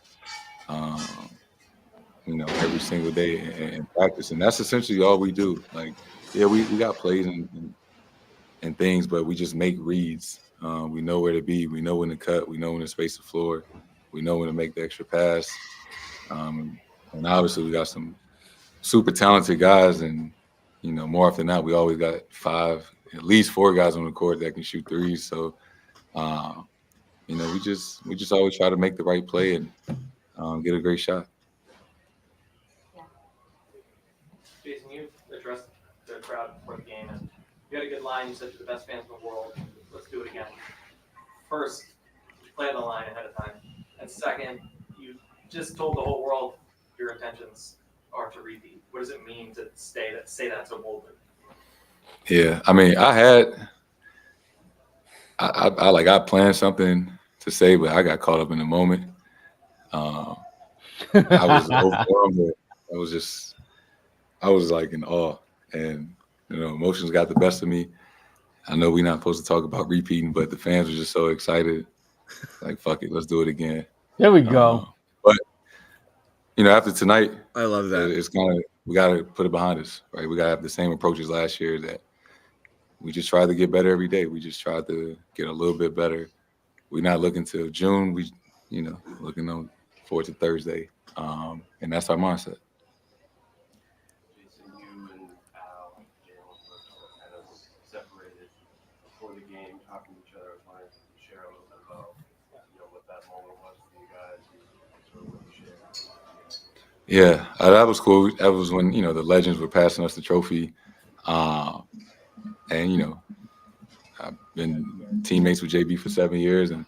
every single day in practice, and that's essentially all we do. Like, yeah, we got plays and things, but we just make reads. We know where to be. We know when to cut. We know when to space the floor. We know when to make the extra pass. And obviously, we got some super talented guys, and more often than not, we always got at least four guys on the court that can shoot threes. So, we just always try to make the right play and get a great shot. Jason, you addressed the crowd before the game, and you had a good line. You said, "You're the best fans in the world. Let's do it again." First, you played the line ahead of time, and second, you just told the whole world your intentions are to repeat. What does it mean to say that so boldly? Yeah, I mean, I planned something to say, but I got caught up in the moment. I was overwhelmed. I was like in awe, and emotions got the best of me. I know we're not supposed to talk about repeating, but the fans were just so excited. Like, fuck it, let's do it again. There we go. But after tonight, I love that. It's we got to put it behind us, right? We got to have the same approach as last year that we just try to get better every day. We just try to get a little bit better. We're not looking to June. We, looking on forward to Thursday, and that's our mindset. Jason, you and Al and Jalen were kind of separated before the game, talking to each other. I was wondering if you could share a little bit about what that moment was for you guys and sort of what you shared. Yeah, that was cool. That was when the legends were passing us the trophy, and I've been teammates with JB for 7 years, and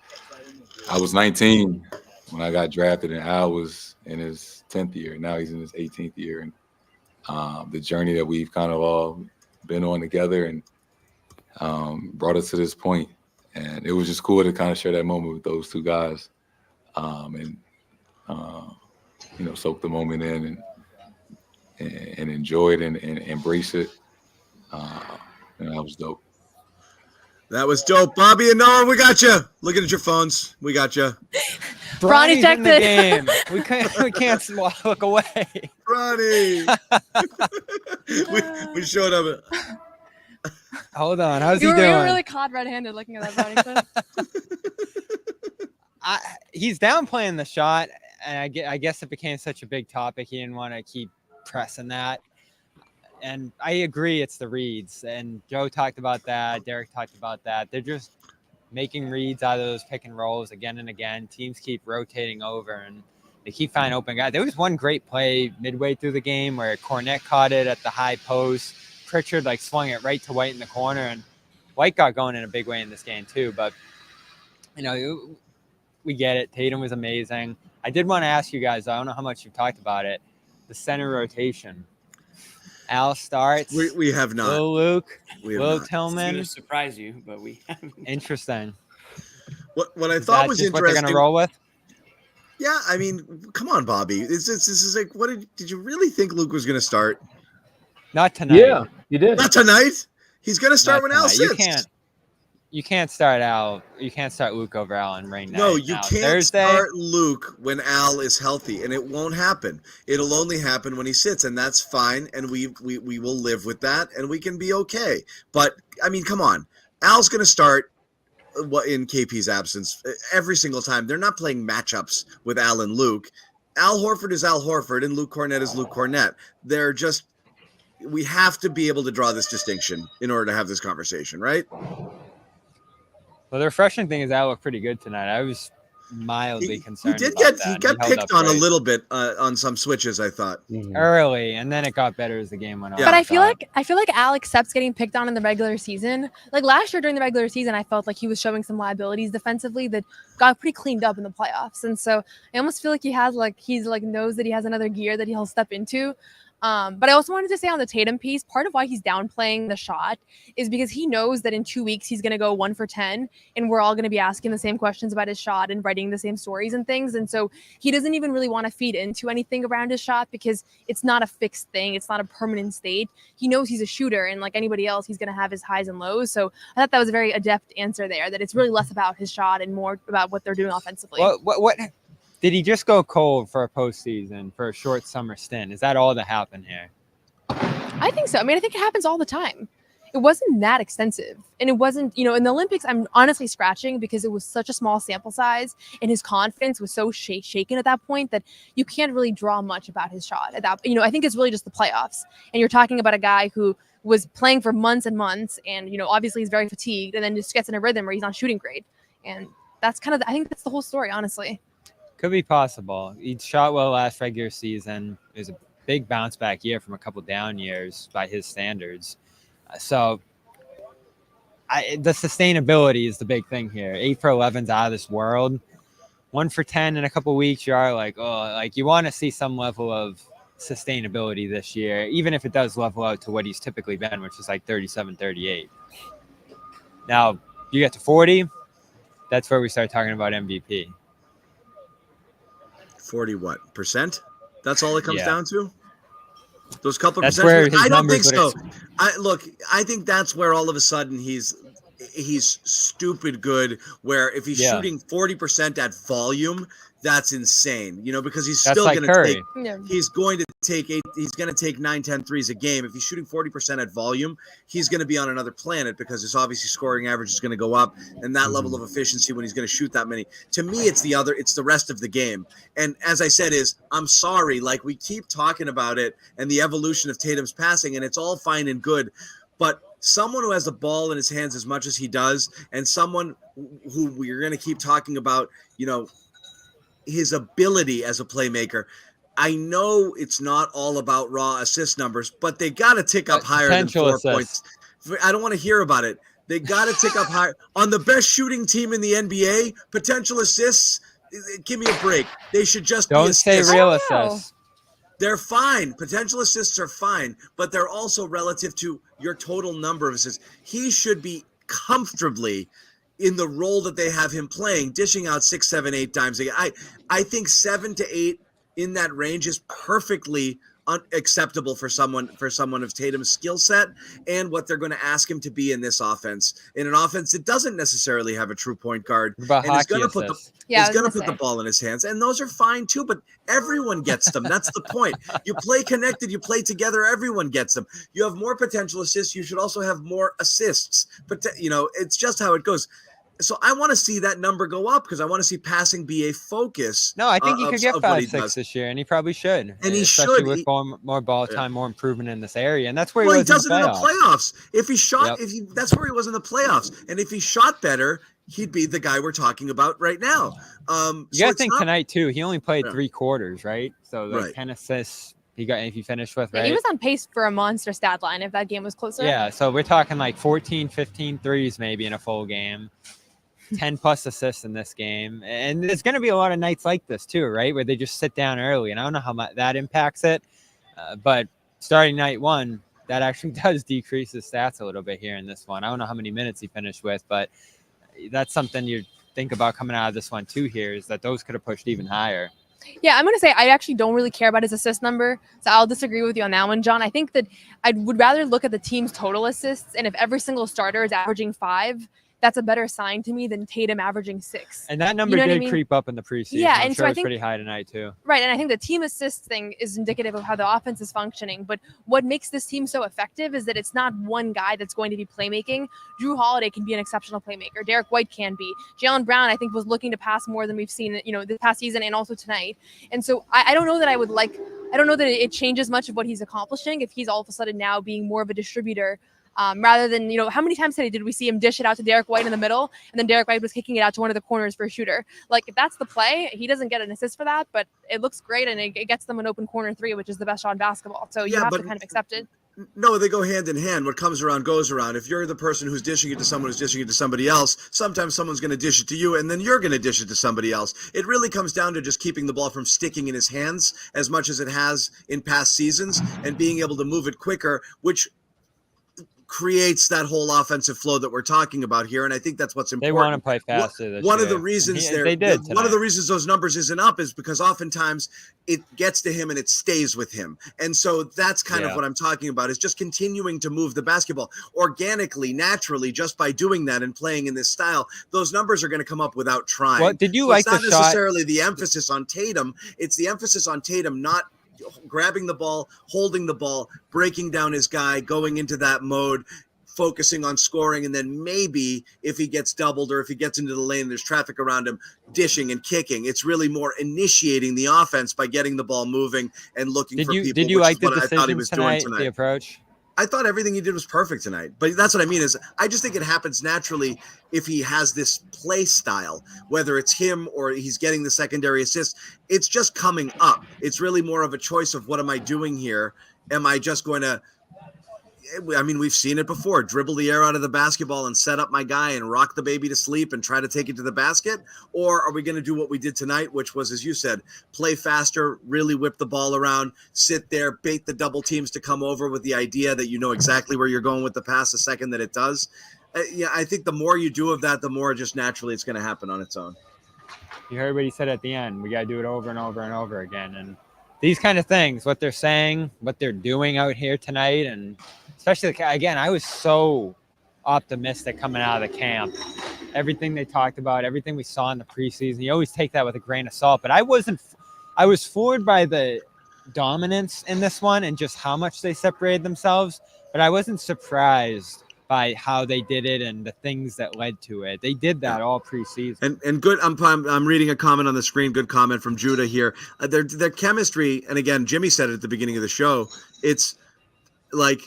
I was 19 when I got drafted, and Al was in his 10th year. Now he's in his 18th year, and the journey that we've kind of all been on together and brought us to this point. And it was just cool to kind of share that moment with those two guys, and soak the moment in and enjoy it and embrace it. And that was dope. That was dope. Bobby and Noah, we got you. Looking at your phones. We got you. Bronny checked in the game. We can't look away. Bronny. we showed up. Hold on. How's he doing? You were really caught red-handed looking at that Bronny clip. He's downplaying the shot, and I guess it became such a big topic. He didn't want to keep pressing that. And I agree, it's the reads. And Joe talked about that. Derek talked about that. They're just making reads out of those pick and rolls again and again. Teams keep rotating over, and they keep finding open guys. There was one great play midway through the game where Cornette caught it at the high post. Pritchard swung it right to White in the corner, and White got going in a big way in this game too. But we get it. Tatum was amazing. I did want to ask you guys, I don't know how much you've talked about it, the center rotation. Al starts. We have not. Will Luke. Will Tillman. It's going to surprise you, but we haven't. Interesting. What I thought was just interesting. What they're going to roll with? Yeah, I mean, come on, Bobby. This is like, what did you really think Luke was going to start? Not tonight. Yeah, you did. Not tonight. He's going to start when Al sits. You can't start Al. You can't start Luke over Al and rain. No, you now, can't Thursday, start Luke when Al is healthy, and it won't happen. It'll only happen when he sits, and that's fine. And we will live with that, and we can be okay. But I mean, come on, Al's going to start in KP's absence every single time. They're not playing matchups with Al and Luke. Al Horford is Al Horford, and Luke Cornette is Luke Cornette. They're just. We have to be able to draw this distinction in order to have this conversation, right? Well, the refreshing thing is Al looked pretty good tonight. I was mildly concerned. He got picked on a little bit on some switches, I thought. Early, and then it got better as the game went on. But I feel like Al accepts getting picked on in the regular season. Like last year during the regular season, I felt like he was showing some liabilities defensively that got pretty cleaned up in the playoffs. And so I almost feel like he's knows that he has another gear that he'll step into. But I also wanted to say on the Tatum piece, part of why he's downplaying the shot is because he knows that in 2 weeks he's going to go 1 for 10, and we're all going to be asking the same questions about his shot and writing the same stories and things. And so he doesn't even really want to feed into anything around his shot because it's not a fixed thing. It's not a permanent state. He knows he's a shooter, and like anybody else, he's going to have his highs and lows. So I thought that was a very adept answer there, that it's really less about his shot and more about what they're doing offensively. What did he just go cold for a postseason for a short summer stint? Is that all that happened here? I think so. I mean, I think it happens all the time. It wasn't that extensive. And it wasn't, in the Olympics, I'm honestly scratching because it was such a small sample size and his confidence was so shaken at that point that you can't really draw much about his shot at that. I think it's really just the playoffs. And you're talking about a guy who was playing for months and months and, obviously he's very fatigued and then just gets in a rhythm where he's not shooting great. And that's I think that's the whole story, honestly. Could be possible. He shot well last regular season. It was a big bounce back year from a couple down years by his standards. So the sustainability is the big thing here. 8 for 11's out of this world. 1 for 10 in a couple weeks, you are you want to see some level of sustainability this year, even if it does level out to what he's typically been, which is 37, 38. Now, you get to 40, that's where we start talking about MVP. 40 what? Percent? That's all it comes down to? Those couple that's percent? Where his I don't think numbers so. I think that's where all of a sudden he's stupid good. Where if he's shooting 40% at volume, that's insane. Because he's That's still like going to Curry. take. He's going to take he's going to take 9-10 threes a game. If he's shooting 40% at volume, he's going to be on another planet because his obviously scoring average is going to go up, and that level of efficiency when he's going to shoot that many. To me, it's the rest of the game. And as I said, I'm sorry, like we keep talking about it and the evolution of Tatum's passing, and it's all fine and good, but someone who has the ball in his hands as much as he does, and someone who we're going to keep talking about, his ability as a playmaker. I know it's not all about raw assist numbers, but they got to tick up higher than 4 points. I don't want to hear about it. They got to tick up higher. On the best shooting team in the NBA, potential assists, give me a break. They should just don't say real assists. They're fine. Potential assists are fine, but they're also relative to your total number of assists. He should be comfortably in the role that they have him playing, dishing out 6, 7, 8 times a game. I think 7 to 8 in that range is perfectly unacceptable for someone of Tatum's skill set and what they're going to ask him to be in this offense. In an offense that doesn't necessarily have a true point guard and is going to put the ball in his hands, and those are fine too. But everyone gets them. That's the point. You play connected, you play together. Everyone gets them. You have more potential assists. You should also have more assists. But it's just how it goes. So I want to see that number go up because I want to see passing be a focus. No, I think he could get 5-6 this year, and he probably should. And he especially should. With more ball time, more improvement in this area, and that's where he was does it in in the playoffs. If he shot, that's where he was in the playoffs, and if he shot better, he'd be the guy we're talking about right now. You got to think tonight too. He only played 3 quarters, right? So 10 assists. If you finished with, right? He was on pace for a monster stat line if that game was closer. Yeah, so we're talking like 14, 15 threes maybe in a full game. 10 plus assists in this game. And there's going to be a lot of nights like this too, right? Where they just sit down early. And I don't know how much that impacts it. But starting night 1, that actually does decrease his stats a little bit here in this one. I don't know how many minutes he finished with, but that's something you think about coming out of this one too here, is that those could have pushed even higher. Yeah, I'm going to say I actually don't really care about his assist number. So I'll disagree with you on that one, John. I think that I would rather look at the team's total assists. And if every single starter is averaging 5, that's a better sign to me than Tatum averaging 6. And that number did creep up in the preseason. Yeah, I'm and sure so I it's think pretty high tonight too. Right, and I think the team assist thing is indicative of how the offense is functioning. But what makes this team so effective is that it's not one guy that's going to be playmaking. Drew Holiday can be an exceptional playmaker. Derek White can be. Jaylen Brown, I think, was looking to pass more than we've seen, this past season and also tonight. And so I don't know that I don't know that it changes much of what he's accomplishing if he's all of a sudden now being more of a distributor. Rather than, how many times today did we see him dish it out to Derek White in the middle, and then Derek White was kicking it out to one of the corners for a shooter? Like, if that's the play, he doesn't get an assist for that, but it looks great, and it gets them an open corner 3, which is the best shot in basketball. So you have to kind of accept it. No, they go hand in hand. What comes around goes around. If you're the person who's dishing it to someone who's dishing it to somebody else, sometimes someone's going to dish it to you, and then you're going to dish it to somebody else. It really comes down to just keeping the ball from sticking in his hands as much as it has in past seasons, and being able to move it quicker, which creates that whole offensive flow that we're talking about here, and I think that's what's important. They want to play faster. One of the reasons one of the reasons those numbers isn't up is because oftentimes it gets to him and it stays with him, and so that's kind of what I'm talking about, is just continuing to move the basketball organically, naturally, just by doing that and playing in this style. Those numbers are going to come up without trying. What did you like? It's not necessarily the emphasis on Tatum; it's the emphasis on Tatum not grabbing the ball, holding the ball, breaking down his guy, going into that mode, focusing on scoring, and then maybe if he gets doubled or if he gets into the lane, there's traffic around him, dishing and kicking. It's really more initiating the offense by getting the ball moving and looking for people. Did you like the I thought he was decision doing tonight. The approach? I thought everything he did was perfect tonight, but that's what I mean is I just think it happens naturally if he has this play style, whether it's him or he's getting the secondary assist. It's just coming up. It's really more of a choice of what am I doing here? Am I just going to, we've seen it before, dribble the air out of the basketball and set up my guy and rock the baby to sleep and try to take it to the basket? Or are we going to do what we did tonight, which was, as you said, play faster, really whip the ball around, sit there, bait the double teams to come over with the idea that you know exactly where you're going with the pass the second that it does? I think the more you do of that, the more just naturally it's going to happen on its own. You heard what he said at the end. We got to do it over and over and over again. And these kind of things, what they're saying, what they're doing out here tonight, and especially, again, I was so optimistic coming out of the camp. Everything they talked about, everything we saw in the preseason, you always take that with a grain of salt. But I was floored by the dominance in this one and just how much they separated themselves. But I wasn't surprised by how they did it and the things that led to it. They did that all preseason. And good. I'm reading a comment on the screen. Good comment from Judah here. Their chemistry, and again, Jimmy said it at the beginning of the show. It's like,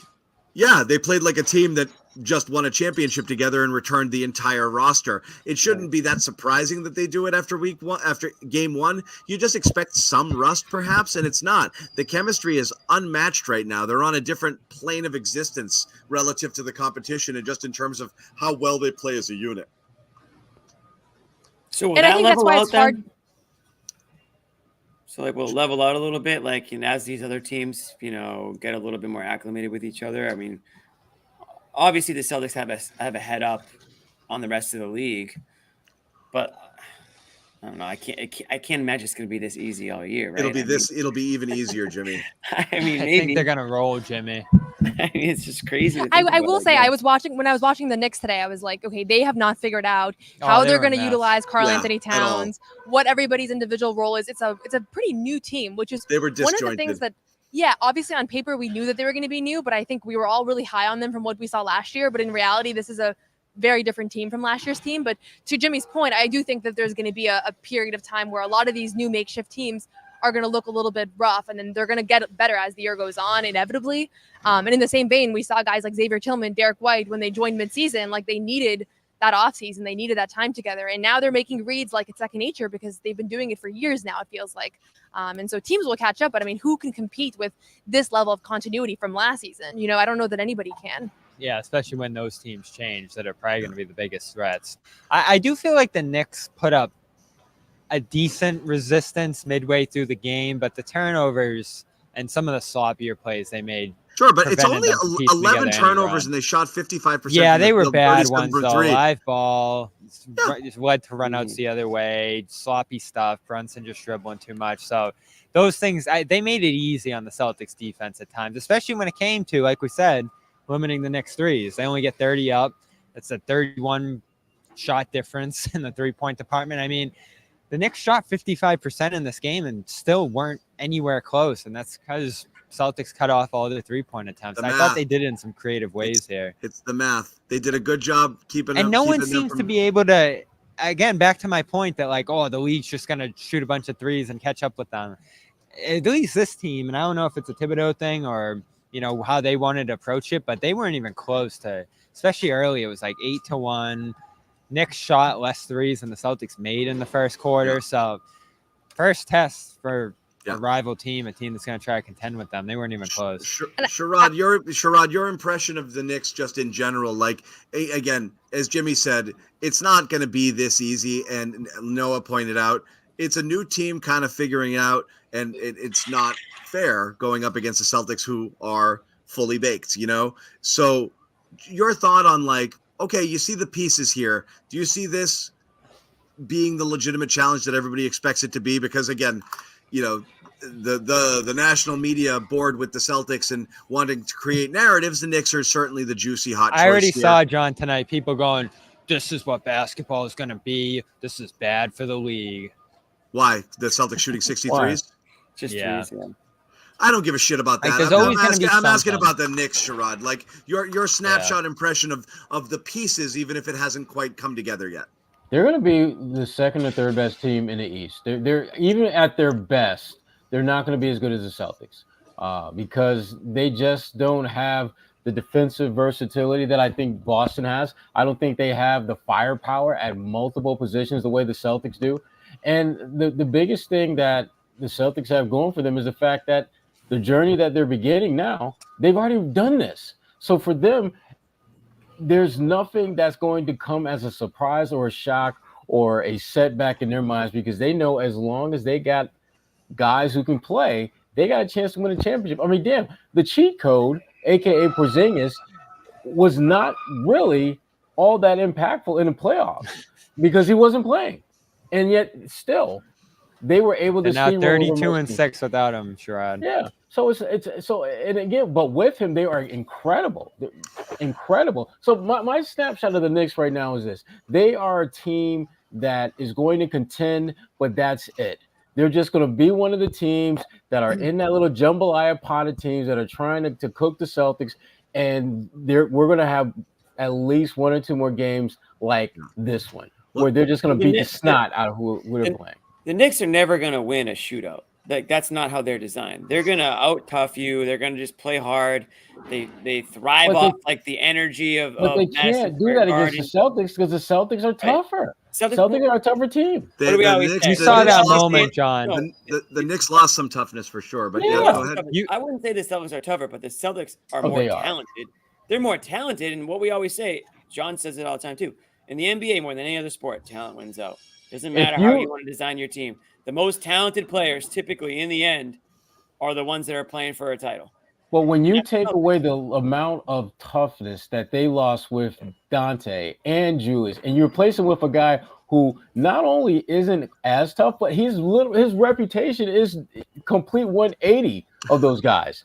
yeah, they played like a team that just won a championship together and returned the entire roster. It shouldn't be that surprising that they do it after week one, after game one. You just expect some rust perhaps, and it's not. The chemistry is unmatched right now. They're on a different plane of existence relative to the competition and just in terms of how well they play as a unit. So will And I that think that's level why out it's then? hard. So like we'll level out a little bit, like as these other teams, get a little bit more acclimated with each other. I mean, obviously the Celtics have a head up on the rest of the league, but I don't know. I can't imagine it's going to be this easy all year, right? It'll be even easier, Jimmy. I mean, I maybe think they're gonna roll, Jimmy. I mean, it's just crazy. I will say, when I was watching the Knicks today, I was like, okay, they have not figured out Oh, how they they're were a going to mess. utilize Karl Yeah, Anthony at all. Towns, what everybody's individual role is. It's a pretty new team, which is They were one of the things disjointed. that, yeah, obviously on paper we knew that they were going to be new, but I think we were all really high on them from what we saw last year. But in reality, this is a very different team from last year's team. But to Jimmy's point, I do think that there's going to be a period of time where a lot of these new makeshift teams are going to look a little bit rough, and then they're going to get better as the year goes on, inevitably. And in the same vein, we saw guys like Xavier Tillman, Derek White, when they joined midseason, like they needed that offseason, they needed that time together. And now they're making reads like it's second nature because they've been doing it for years now, it feels like. And so teams will catch up, but I mean, who can compete with this level of continuity from last season? I don't know that anybody can. Yeah, especially when those teams change that are probably going to be the biggest threats. I do feel like the Knicks put up a decent resistance midway through the game, but the turnovers and some of the sloppier plays they made. Sure, but it's prevented only them from piecing 11 together any turnovers, run. and they shot 55%. Yeah, from they the were field, bad 37 ones from though. three. Live ball just led to runouts the other way, sloppy stuff. Brunson just dribbling too much. So those things, they made it easy on the Celtics defense at times, especially when it came to, like we said, limiting the Knicks threes. They only get 30 up. That's a 31 shot difference in the three-point department. I mean, the Knicks shot 55% in this game and still weren't anywhere close, and that's because Celtics cut off all their three-point attempts. I thought they did it in some creative ways here. It's the math. They did a good job keeping And them. no one keeping them seems to from- be able to, again, back to my point that, like, the league's just going to shoot a bunch of threes and catch up with them. At least this team, and I don't know if it's a Thibodeau thing or, how they wanted to approach it, but they weren't even close to, especially early, it was like 8-1. Knicks shot less threes than the Celtics made in the first quarter. Yeah. So first test for a rival team, a team that's going to try to contend with them. They weren't even close. Sherrod, your impression of the Knicks just in general, like, again, as Jimmy said, it's not going to be this easy. And Noah pointed out, it's a new team kind of figuring out, and it's not fair going up against the Celtics who are fully baked, So your thought on, like, okay, you see the pieces here. Do you see this being the legitimate challenge that everybody expects it to be? Because again, the national media bored with the Celtics and wanting to create narratives. The Knicks are certainly the juicy hot choice. I already here. saw, John, tonight, people going, this is what basketball is going to be. This is bad for the league. Why? The Celtics shooting 63s? Just yeah. threes, yeah. I don't give a shit about that. Like, I'm asking about the Knicks, Sherrod. Like your snapshot impression of the pieces, even if it hasn't quite come together yet. They're going to be the second or third best team in the East. They're even at their best, they're not going to be as good as the Celtics because they just don't have the defensive versatility that I think Boston has. I don't think they have the firepower at multiple positions the way the Celtics do. And the biggest thing that the Celtics have going for them is the fact that the journey that they're beginning now, they've already done this. So for them, there's nothing that's going to come as a surprise or a shock or a setback in their minds because they know as long as they got guys who can play, they got a chance to win a championship. I mean, damn, the cheat code, a.k.a. Porzingis, was not really all that impactful in the playoffs because he wasn't playing. And yet still, they were able to They're now steamroll 32-6 without him, Sherrod. Yeah. So it's so, and again, but with him, they are incredible. They're incredible. So my snapshot of the Knicks right now is this: they are a team that is going to contend, but that's it. They're just going to be one of the teams that are in that little jambalaya pot of teams that are trying to cook the Celtics, and we're going to have at least one or two more games like this one, where they're just going to beat the snot out of who they're playing. The Knicks are never going to win a shootout. Like, that's not how they're designed. They're gonna out-tough you. They're gonna just play hard. They thrive off like the energy of. But they can't do that against the Celtics because the Celtics are tougher. Celtics are a tougher team. What do we always say? You saw that moment, John. The Knicks lost some toughness for sure, but yeah, go ahead. I wouldn't say the Celtics are tougher, but the Celtics are Oh, more they are. talented. They're more talented, and what we always say, John says it all the time too. In the NBA, more than any other sport, talent wins out. Doesn't matter how you want to design your team. The most talented players, typically in the end, are the ones that are playing for a title. Well, when you take away the amount of toughness that they lost with Dante and Julius, and you replace him with a guy who not only isn't as tough, but his reputation is complete 180 of those guys.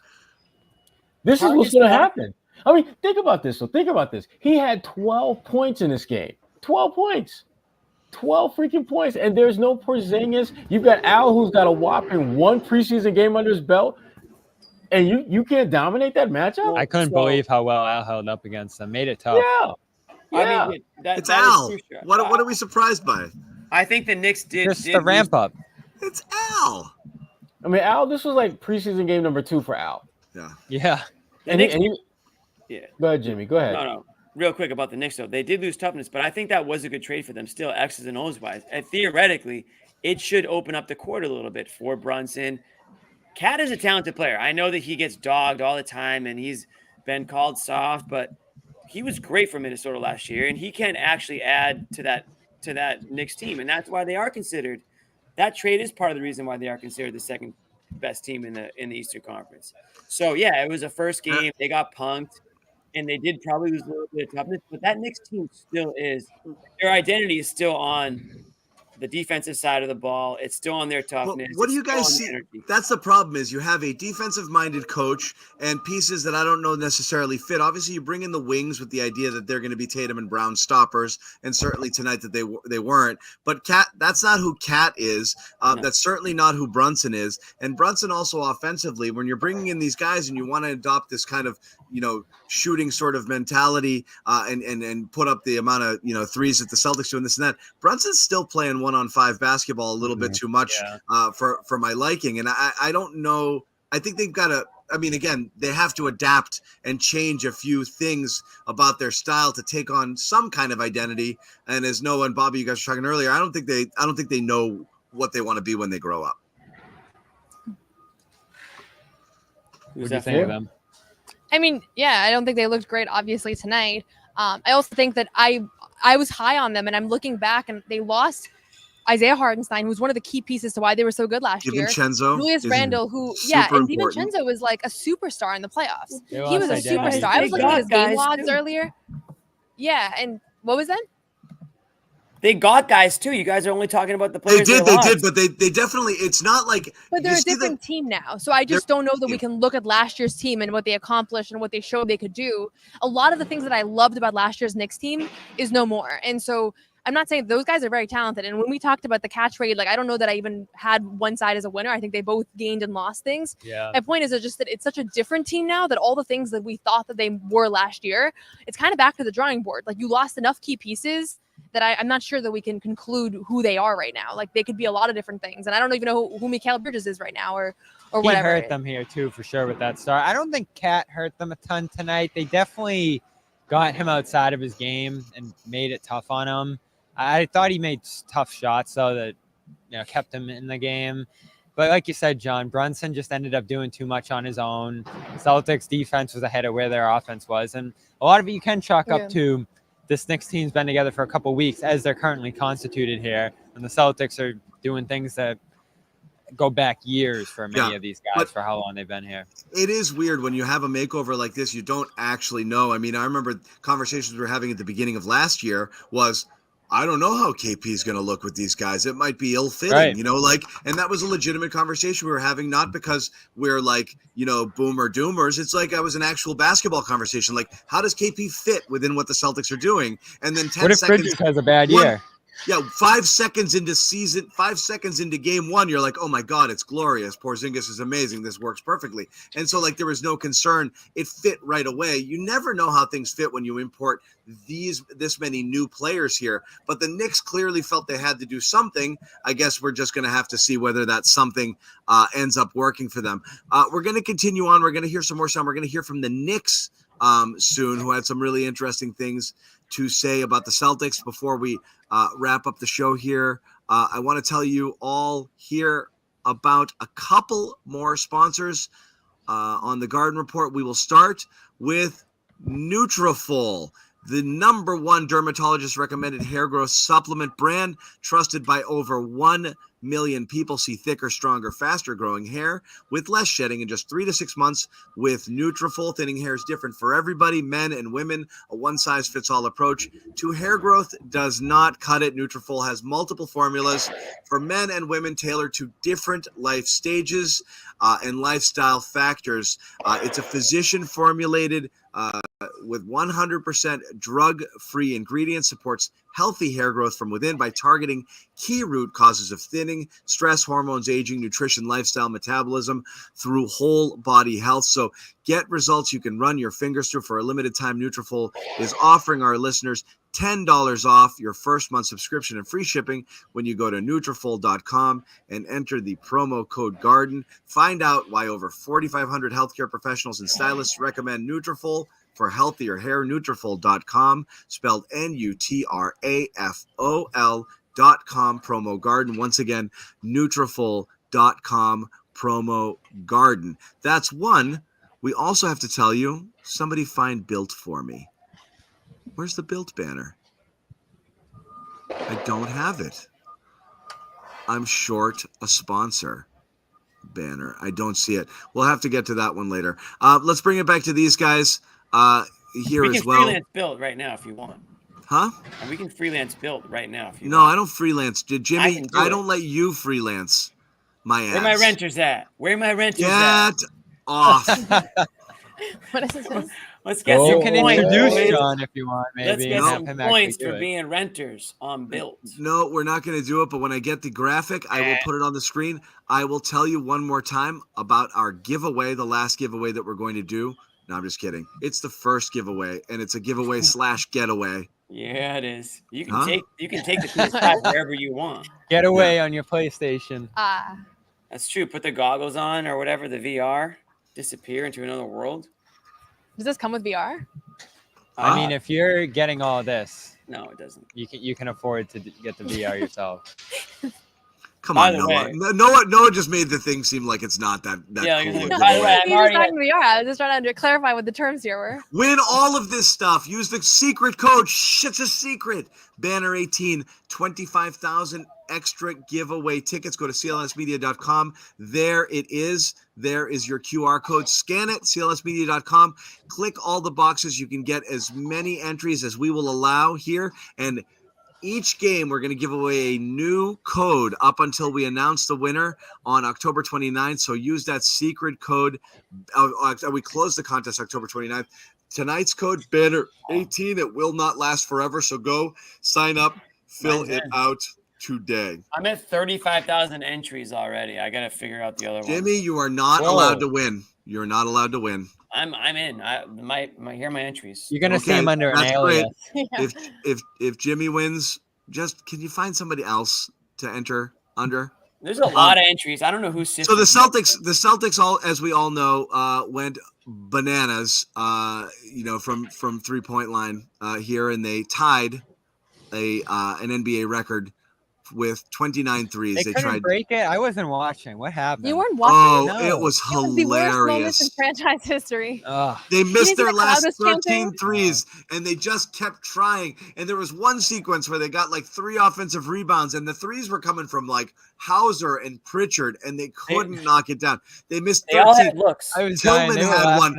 This is what's going to happen. I mean, think about this. So think about this. He had 12 points in this game. 12 points. 12 freaking points. And there's no Porzingis. You've got Al, who's got a whopping one preseason game under his belt. And you can't dominate that matchup? I couldn't believe how well Al held up against them. Made it tough. Yeah. I mean, It's Al. What are we surprised by? I think the Knicks did Just the ramp up. It's Al. I mean, Al, this was like preseason game number 2 for Al. Yeah. And yeah. Go ahead, Jimmy. Go ahead. No. Real quick about the Knicks, though. They did lose toughness, but I think that was a good trade for them still, X's and O's wise. And theoretically, it should open up the court a little bit for Brunson. Cat is a talented player. I know that he gets dogged all the time, and he's been called soft, but he was great for Minnesota last year, and he can actually add to that Knicks team, and that's why they are considered. That trade is part of the reason why they are considered the second best team in the Eastern Conference. So yeah, it was a first game. They got punked, and they did probably lose a little bit of toughness, but that Knicks team still is. Their identity is still on the defensive side of the ball. It's still on their toughness. What do you guys see? That's the problem is you have a defensive-minded coach and pieces that I don't know necessarily fit. Obviously, you bring in the wings with the idea that they're going to be Tatum and Brown stoppers, and certainly tonight that they weren't. But Cat, that's not who Cat is. That's certainly not who Brunson is. And Brunson also offensively, when you're bringing in these guys and you want to adopt this kind of shooting sort of mentality and put up the amount of threes that the Celtics do and this and that, Brunson's still playing 1-on-5 basketball a little bit too much for my liking. And I don't know. I think they've got to. I mean, again, they have to adapt and change a few things about their style to take on some kind of identity. And as Noah and Bobby, you guys were talking earlier, I don't think they know what they want to be when they grow up. What do you think of them? I mean, yeah, I don't think they looked great, obviously, tonight. I also think that I was high on them, and I'm looking back, and they lost Isaiah Hartenstein, who was one of the key pieces to why they were so good last year. Julius Randle, who, and DiVincenzo was like a superstar in the playoffs. He was a superstar. I was looking at his game logs earlier. Yeah, and what was that? They got guys too. You guys are only talking about the players. They did, but they definitely. It's not like. But they're a different team now, so I just don't know that we can look at last year's team and what they accomplished and what they showed they could do. A lot of the things that I loved about last year's Knicks team is no more, and so I'm not saying those guys are very talented. And when we talked about the catch rate, like I don't know that I even had one side as a winner. I think they both gained and lost things. Yeah. My point is just that it's such a different team now that all the things that we thought that they were last year, it's kind of back to the drawing board. Like you lost enough key pieces that I'm not sure that we can conclude who they are right now. Like they could be a lot of different things. And I don't even know who Mikal Bridges is right now or whatever. He hurt them here too, for sure, with that start. I don't think Cat hurt them a ton tonight. They definitely got him outside of his game and made it tough on him. I thought he made tough shots, though, that kept him in the game. But like you said, John, Brunson just ended up doing too much on his own. Celtics defense was ahead of where their offense was. And a lot of it you can chalk up to this Knicks team's been together for a couple of weeks as they're currently constituted here. And the Celtics are doing things that go back years for many of these guys for how long they've been here. It is weird when you have a makeover like this, you don't actually know. I mean, I remember conversations we were having at the beginning of last year was, I don't know how KP is going to look with these guys. It might be ill-fitting, Right. and that was a legitimate conversation we were having, not because we're boomer doomers. It's like I was an actual basketball conversation. Like, how does KP fit within what the Celtics are doing? And then 10 What if seconds Bridges has a bad year? Yeah, 5 seconds into game one, you're like, oh my God, it's glorious. Porzingis is amazing. This works perfectly. And so there was no concern. It fit right away. You never know how things fit when you import this many new players here. But the Knicks clearly felt they had to do something. I guess we're just going to have to see whether that something ends up working for them. We're going to continue on. We're going to hear some more sound. We're going to hear from the Knicks soon, who had some really interesting things to say about the Celtics. Before we wrap up the show here, I want to tell you all here about a couple more sponsors on the Garden Report. We will start with Nutrafol, the #1 dermatologist recommended hair growth supplement brand, trusted by over 1 million people. See thicker, stronger, faster growing hair with less shedding in just 3 to 6 months with Nutrafol. Thinning hair is different for everybody, men and women. A one-size-fits-all approach to hair growth does not cut it. Nutrafol has multiple formulas for men and women tailored to different life stages and lifestyle factors. It's a physician-formulated with 100% drug-free ingredients, supports healthy hair growth from within by targeting key root causes of thinning, stress, hormones, aging, nutrition, lifestyle, metabolism through whole body health. So get results you can run your fingers through. For a limited time, Nutrafol is offering our listeners $10 off your first month subscription and free shipping when you go to Nutrafol.com and enter the promo code GARDEN. Find out why over 4,500 healthcare professionals and stylists recommend Nutrafol for healthier hair. Nutrafol.com, spelled Nutrafol.com, promo GARDEN. Once again, Nutrafol.com, promo GARDEN. That's one. We also have to tell you, somebody find Built for me. Where's the Built banner? I don't have it. I'm short a sponsor banner. I don't see it. We'll have to get to that one later. Let's bring it back to these guys here as well. We can freelance Built right now if you want. Huh? And we can freelance Built right now if you No, want. I don't freelance. Jimmy, I don't let you freelance my ads. Where my renters at? Where my renters Get at? off. What is this? Let's get You some can points. introduce John if you want, maybe. Let's get and some have him points actually do for it. being renters on Built. No, we're not going to do it. But when I get the graphic, I will put it on the screen. I will tell you one more time about our giveaway, the last giveaway that we're going to do. No, I'm just kidding. It's the first giveaway, and it's a giveaway / getaway. Yeah, it is. You can take the PS5 wherever you want. Get away on your PlayStation. That's true. Put the goggles on or whatever, the VR, disappear into another world. Does this come with VR? I mean, if you're getting all this, no, it doesn't. You can afford to get the VR yourself. Come on, Noah. Noah just made the thing seem like it's not that cool. By the way, He's just talking VR. I was just trying to clarify what the terms here were. Win all of this stuff. Use the secret code. It's a secret. Banner 18, 25,000 extra giveaway tickets. Go to clnsmedia.com. There it is. There is your QR code. Scan it, clnsmedia.com. Click all the boxes. You can get as many entries as we will allow here. And each game, we're going to give away a new code up until we announce the winner on October 29th. So use that secret code. We close the contest October 29th. Tonight's code, banner 18. It will not last forever. So go sign up, fill it out today. I'm at 35,000 entries already. I got to figure out the other one. Jimmy, you are not allowed to win. You're not allowed to win. I'm in. Here are my entries. You're gonna see him under an alias. If Jimmy wins, just can you find somebody else to enter under? There's a lot of entries. I don't know who's. So the Celtics, all as we all know, went bananas. From 3-point line here, and they tied an NBA record with 29 threes. They couldn't break it. I wasn't watching. What happened? You weren't watching. Oh, it was hilarious. It was the worst moment in franchise history. They missed their last 13 camping? threes, and they just kept trying. And there was one sequence where they got like 3 offensive rebounds, and the threes were coming from like Hauser and Pritchard, and they couldn't knock it down. They missed 13. They all had looks. Tillman had one.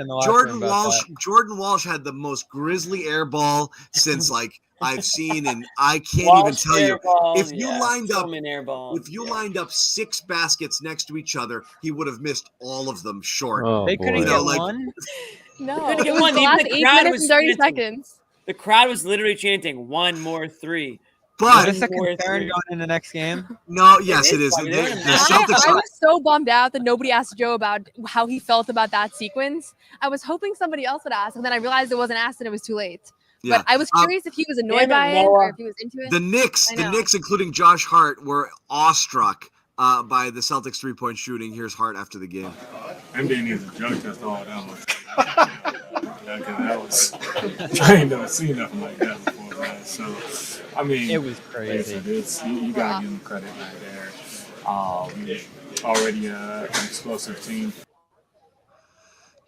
Jordan Walsh had the most grisly air ball since like I've seen, and I can't Walsh even tell you. airball, If you lined up, Tillman airball, if you lined up 6 baskets next to each other, he would have missed all of them short. Oh, They couldn't boy. get one. No, Couldn't it get was one. the Even last the 8 crowd minutes was and 30 chanting. seconds. The crowd was literally chanting 1 more 3. But Is this a One more concern 3. going in the next game? No, yes, it is. Buddy. The, They're in a the match. Celtics I are. was so bummed out that nobody asked Joe about how he felt about that sequence. I was hoping somebody else would ask, and then I realized it wasn't asked and it was too late. Yeah. But I was curious if he was annoyed damn it, by it or Noah. if he was into it. The Knicks, I know. including Josh Hart, were awestruck by the Celtics 3-point shooting. Here's Hart after the game. NBA needs a drug test all that one. Yeah, 'cause that was, I ain't never seen nothing like that before, man. So, I mean, It was crazy. Listen, you got to give them credit right there. Already an explosive team.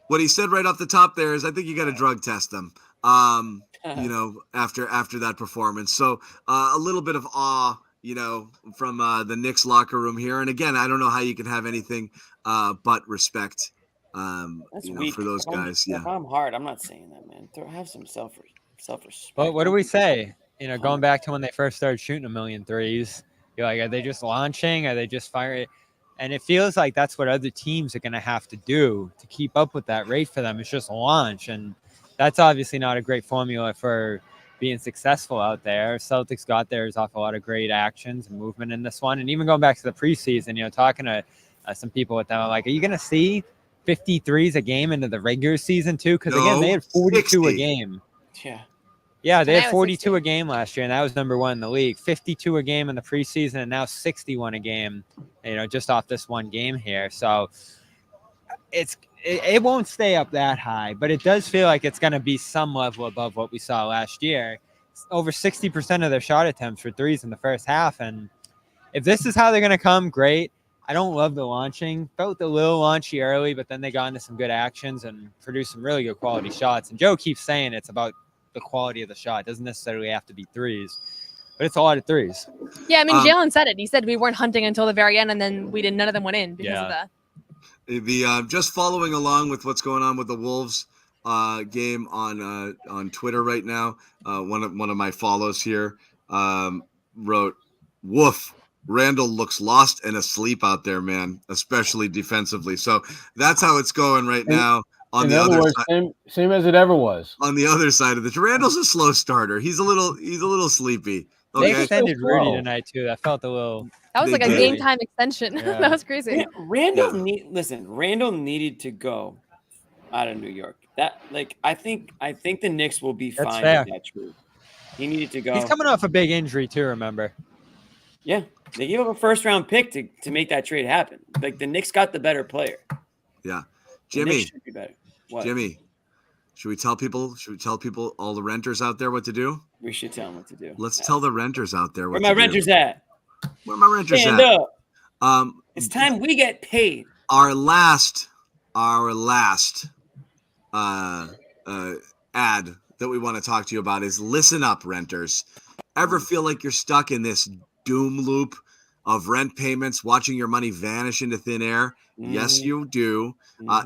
What he said right off the top there is, I think you got to drug test them. You know, after that performance. So a little bit of awe, you know, from the Knicks locker room here. And again, I don't know how you can have anything but respect. That's you know, weak. for those guys. Yeah. If I'm hard, I'm not saying that, man. Have some self-respect. But what do we say? You know, going back to when they first started shooting a million threes, you're like, are they just launching? Are they just firing? And it feels like that's what other teams are going to have to do to keep up with that rate for them. It's just launch. And that's obviously not a great formula for being successful out there. Celtics got theirs off a lot of great actions and movement in this one. And even going back to the preseason, you know, talking to some people with them, I'm like, are you going to see 53s a game into the regular season too? Because again, they had 42 a 60. game. Yeah. Yeah, they And had I was 42 60. a game last year, and that was number 1 in the league. 52 a game in the preseason, and now 61 a game, you know, just off this one game here. So it won't stay up that high, but it does feel like it's going to be some level above what we saw last year. Over 60% of their shot attempts for threes in the first half, and if this is how they're going to come, great. I don't love the launching. Felt a little launchy early, but then they got into some good actions and produced some really good quality shots. And Joe keeps saying it's about the quality of the shot. It doesn't necessarily have to be threes, but it's a lot of threes. Yeah, I mean, Jalen said it. He said we weren't hunting until the very end, and then none of them went in because of that. The just following along with what's going on with the Wolves game on Twitter right now. One of my follows here wrote, "Woof. Randall looks lost and asleep out there, man, especially defensively." So that's how it's going right now. On the other side, same as it ever was. On the other side of this, Randall's a slow starter. He's a little sleepy. They Okay? extended Rudy tonight too. That felt a little. That was They like a did. game time extension. Yeah. That was crazy. Randall needed to go out of New York. That I think the Knicks will be That's fine fair. with that trade. He needed to go. He's coming off a big injury too. Remember? Yeah, they gave up a first-round pick to make that trade happen. Like the Knicks got the better player. Yeah, The Knicks Jimmy. should be better. What? Jimmy, should we tell people? All the renters out there what to do? We should tell them what to do. Let's tell the renters out there Where what my to do. renters at? Where my renters Stand at? up. It's time we get paid. Our last ad that we want to talk to you about is listen up, renters. Ever feel like you're stuck in this doom loop of rent payments, watching your money vanish into thin air? Yes, you do.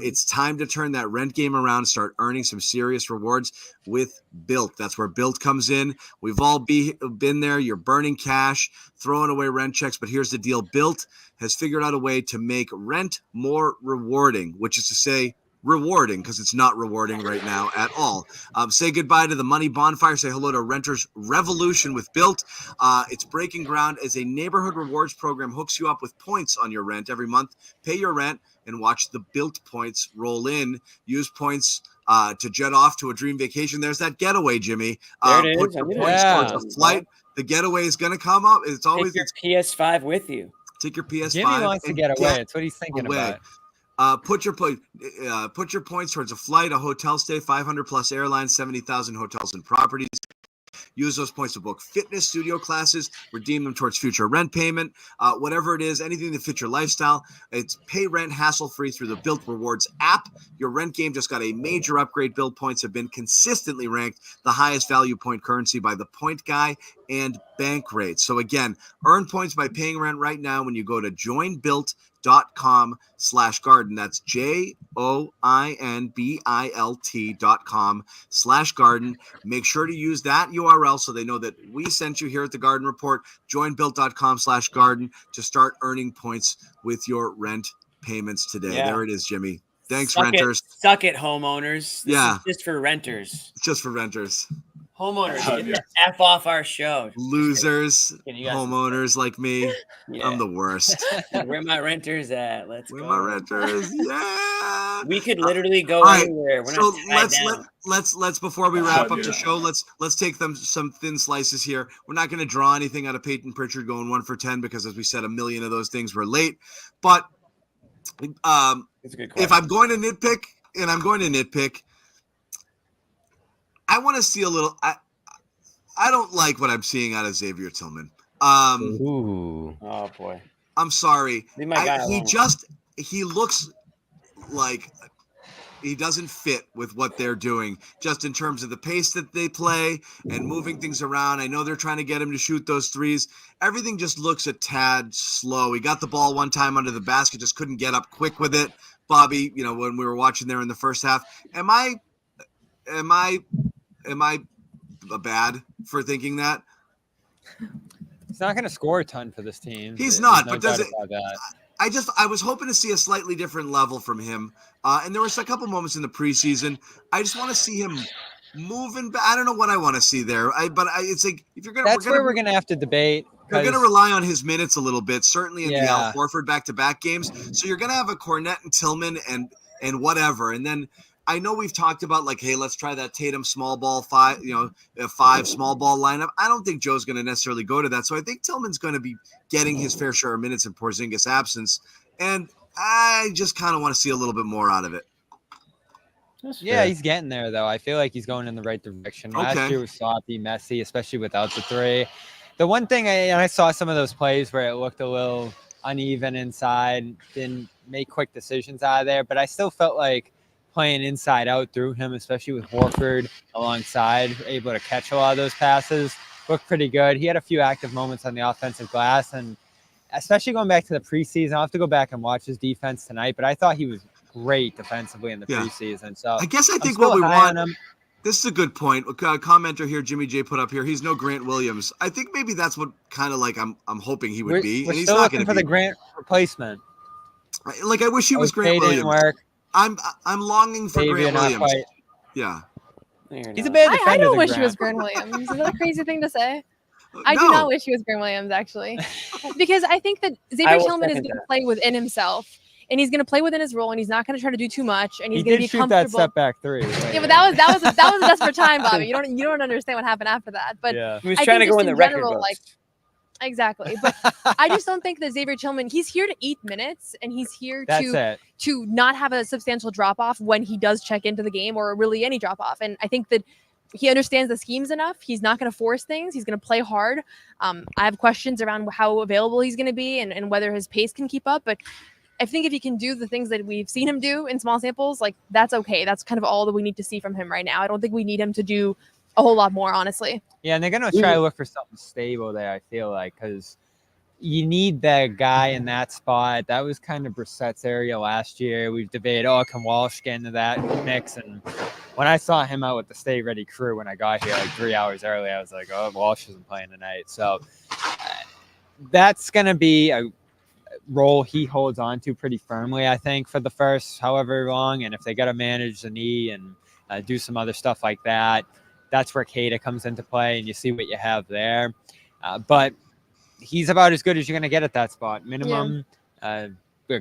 It's time to turn that rent game around, start earning some serious rewards with Built. That's where Built comes in. We've all been there. You're burning cash, throwing away rent checks, but here's the deal. Built has figured out a way to make rent more rewarding, which is to say rewarding, because it's not rewarding right now at all. Say goodbye to the money bonfire. Say hello to Renters Revolution with Built. It's breaking ground as a neighborhood rewards program hooks you up with points on your rent every month. Pay your rent and watch the Built points roll in. Use points to jet off to a dream vacation. There's that getaway, Jimmy. There it Put is. your I did it. points Yeah. towards a flight. The getaway is going to come up. It's always Take your PS5 with you. Take your PS5. Jimmy wants to and get away. It's what he's thinking away. about. Put your points towards a flight, a hotel stay, 500 plus airlines, 70,000 hotels and properties. Use those points to book fitness studio classes, redeem them towards future rent payment, whatever it is, anything that fits your lifestyle. It's pay rent hassle-free through the Built Rewards app. Your rent game just got a major upgrade. Built points have been consistently ranked the highest value point currency by the Point Guy and bank rates. So again, earn points by paying rent right now when you go to joinbuilt.com/garden. That's joinbilt.com/garden. Make sure to use that URL so they know that we sent you here at the Garden Report. Joinbuilt.com/garden to start earning points with your rent payments today. Yeah. There it is, Jimmy. Thanks, Suck renters. Suck it, homeowners. This Yeah. is just for renters. It's just for renters. Homeowners, get the F off our show. Losers, You got some- homeowners like me. Yeah. I'm the worst. Where my renters at? Let's Where go. my renters? Yeah. We could literally go All right, anywhere. We're so not tied down. let's before we wrap up the show, let's take them some thin slices here. We're not going to draw anything out of Peyton Pritchard going 1 for 10 because, as we said, a million of those things were late. But It's a good if I'm going to nitpick, and I'm going to nitpick, I want to see a little. I don't like what I'm seeing out of Xavier Tillman. Ooh. Oh boy. I'm sorry. Leave my guy alone. He looks like he doesn't fit with what they're doing, just in terms of the pace that they play and moving things around. I know they're trying to get him to shoot those threes. Everything just looks a tad slow. He got the ball one time under the basket, just couldn't get up quick with it. Bobby, when we were watching there in the first half, am I bad for thinking that? He's not going to score a ton for this team. He's not, There's but no does doubt it? about that. I was hoping to see a slightly different level from him, and there was a couple moments in the preseason. I just want to see him moving. I don't know what I want to see there. It's like if you're gonna. That's where we're going to have to debate. You're going to rely on his minutes a little bit, certainly in the Yeah. Al Horford back-to-back games. So you're going to have a Cornette and Tillman and whatever, and then. I know we've talked about hey, let's try that Tatum small ball 5 small ball lineup. I don't think Joe's going to necessarily go to that. So I think Tillman's going to be getting his fair share of minutes in Porzingis' absence. And I just kind of want to see a little bit more out of it. Yeah, he's getting there, though. I feel like he's going in the right direction. Okay. Last year was sloppy, messy, especially without the three. The one thing, I saw some of those plays where it looked a little uneven inside, didn't make quick decisions out of there, but I still felt like playing inside out through him, especially with Horford alongside, able to catch a lot of those passes, looked pretty good. He had a few active moments on the offensive glass, and especially going back to the preseason, I'll have to go back and watch his defense tonight, but I thought he was great defensively in the preseason. So I guess I I'm think still what we high on want. him. This is a good point. A commenter here, Jimmy J, put up here. He's no Grant Williams. I think maybe that's what kind of I'm hoping he would be. We're And he's still not looking going for to be. the Grant replacement. I wish he was Grant didn't Williams. work. I'm longing for Xavier, Grant not Williams. quite. Yeah. He's a bad defender. I don't than wish he was Grant. Grant Williams. Is that a crazy thing to say? I do No. not wish he was Grant Williams, actually, because I think that I Xavier will Tillman is second going to that. play within himself, and he's going to play within his role, and he's not going to try to do too much, and he's He going to did be shoot that comfortable. step back three. Yeah, but that was a desperate time, Bobby. You don't understand what happened after that. But Yeah. He was I trying to think go just in the record general, books. Exactly. But I just don't think that Xavier Tillman, he's here to eat minutes, and he's here That's it. to not have a substantial drop off when he does check into the game, or really any drop off. And I think that he understands the schemes enough. He's not going to force things. He's going to play hard. I have questions around how available he's going to be and whether his pace can keep up. But I think if he can do the things that we've seen him do in small samples, that's okay. That's kind of all that we need to see from him right now. I don't think we need him to do a whole lot more, honestly. Yeah, and they're going to try to look for something stable there, I feel like, because you need that guy in that spot. That was kind of Brissett's area last year. We've debated, can Walsh get into that mix? And when I saw him out with the Stay Ready crew when I got here 3 hours early, I was like, Walsh isn't playing tonight. So that's going to be a role he holds on to pretty firmly, I think, for the first however long. And if they got to manage the knee and do some other stuff like that, that's where Cada comes into play, and you see what you have there. But he's about as good as you're going to get at that spot. Minimum, a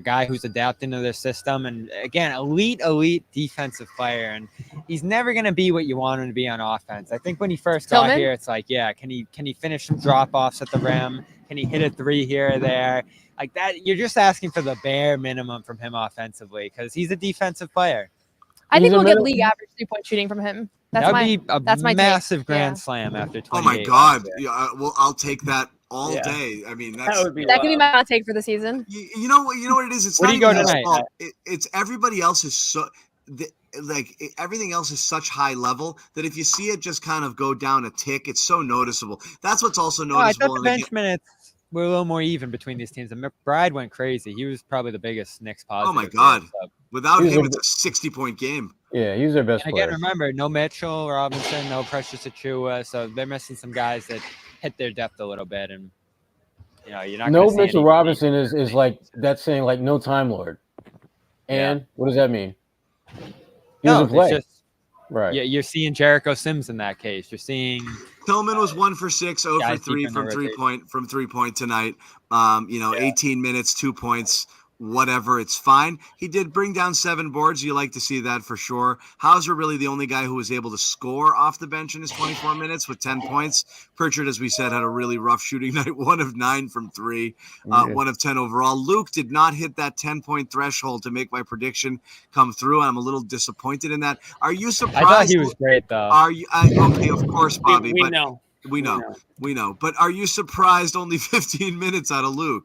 guy who's adapting to their system. And again, elite defensive player. And he's never going to be what you want him to be on offense. I think when he first got Tillman? here, it's like, can he finish some drop-offs at the rim? Can he hit a three here or there? Like that, you're just asking for the bare minimum from him offensively because he's a defensive player. I think we'll get league average 3-point shooting from him. That would be a that's my take. massive grand slam after 28. Oh my God! Yeah, well, I'll take that all day. I mean, That would be That could be my hot take for the season. You know what it is. It's Where not do you go even his tonight? fault. It's everybody else is so. everything else is such high level that if you see it just kind of go down a tick, it's so noticeable. That's what's also No, I noticeable. thought the bench minutes were a little more even between these teams. And McBride went crazy. He was probably the biggest Knicks positive. Oh my God! Without He's him, a- it's a 60-point game. Yeah, he's their best And player. again, remember, no Mitchell Robinson, no Precious Achua, so they're missing some guys that hit their depth a little bit, and you're not. No gonna see Mitchell any- Robinson is like that's saying like no Time Lord. And what does that mean? He No, doesn't it's play. just Right. Yeah, you're seeing Jericho Sims in that case. You're seeing Tillman was 1 for 6, 0 for Guys 3 deep in the from 3-point tonight. 18 minutes, 2 points, whatever. It's fine. He did bring down 7 boards. You like to see that for sure. Hauser really the only guy who was able to score off the bench in his 24 minutes with 10 points. Pritchard, as we said, had a really rough shooting night. 1 of 9 from 3, 1 of 10 overall. Luke did not hit that 10-point threshold to make my prediction come through. I'm a little disappointed in that. Are you surprised? I thought he was great though. Are you okay? Of course, Bobby. We but know. We know. But are you surprised only 15 minutes out of Luke?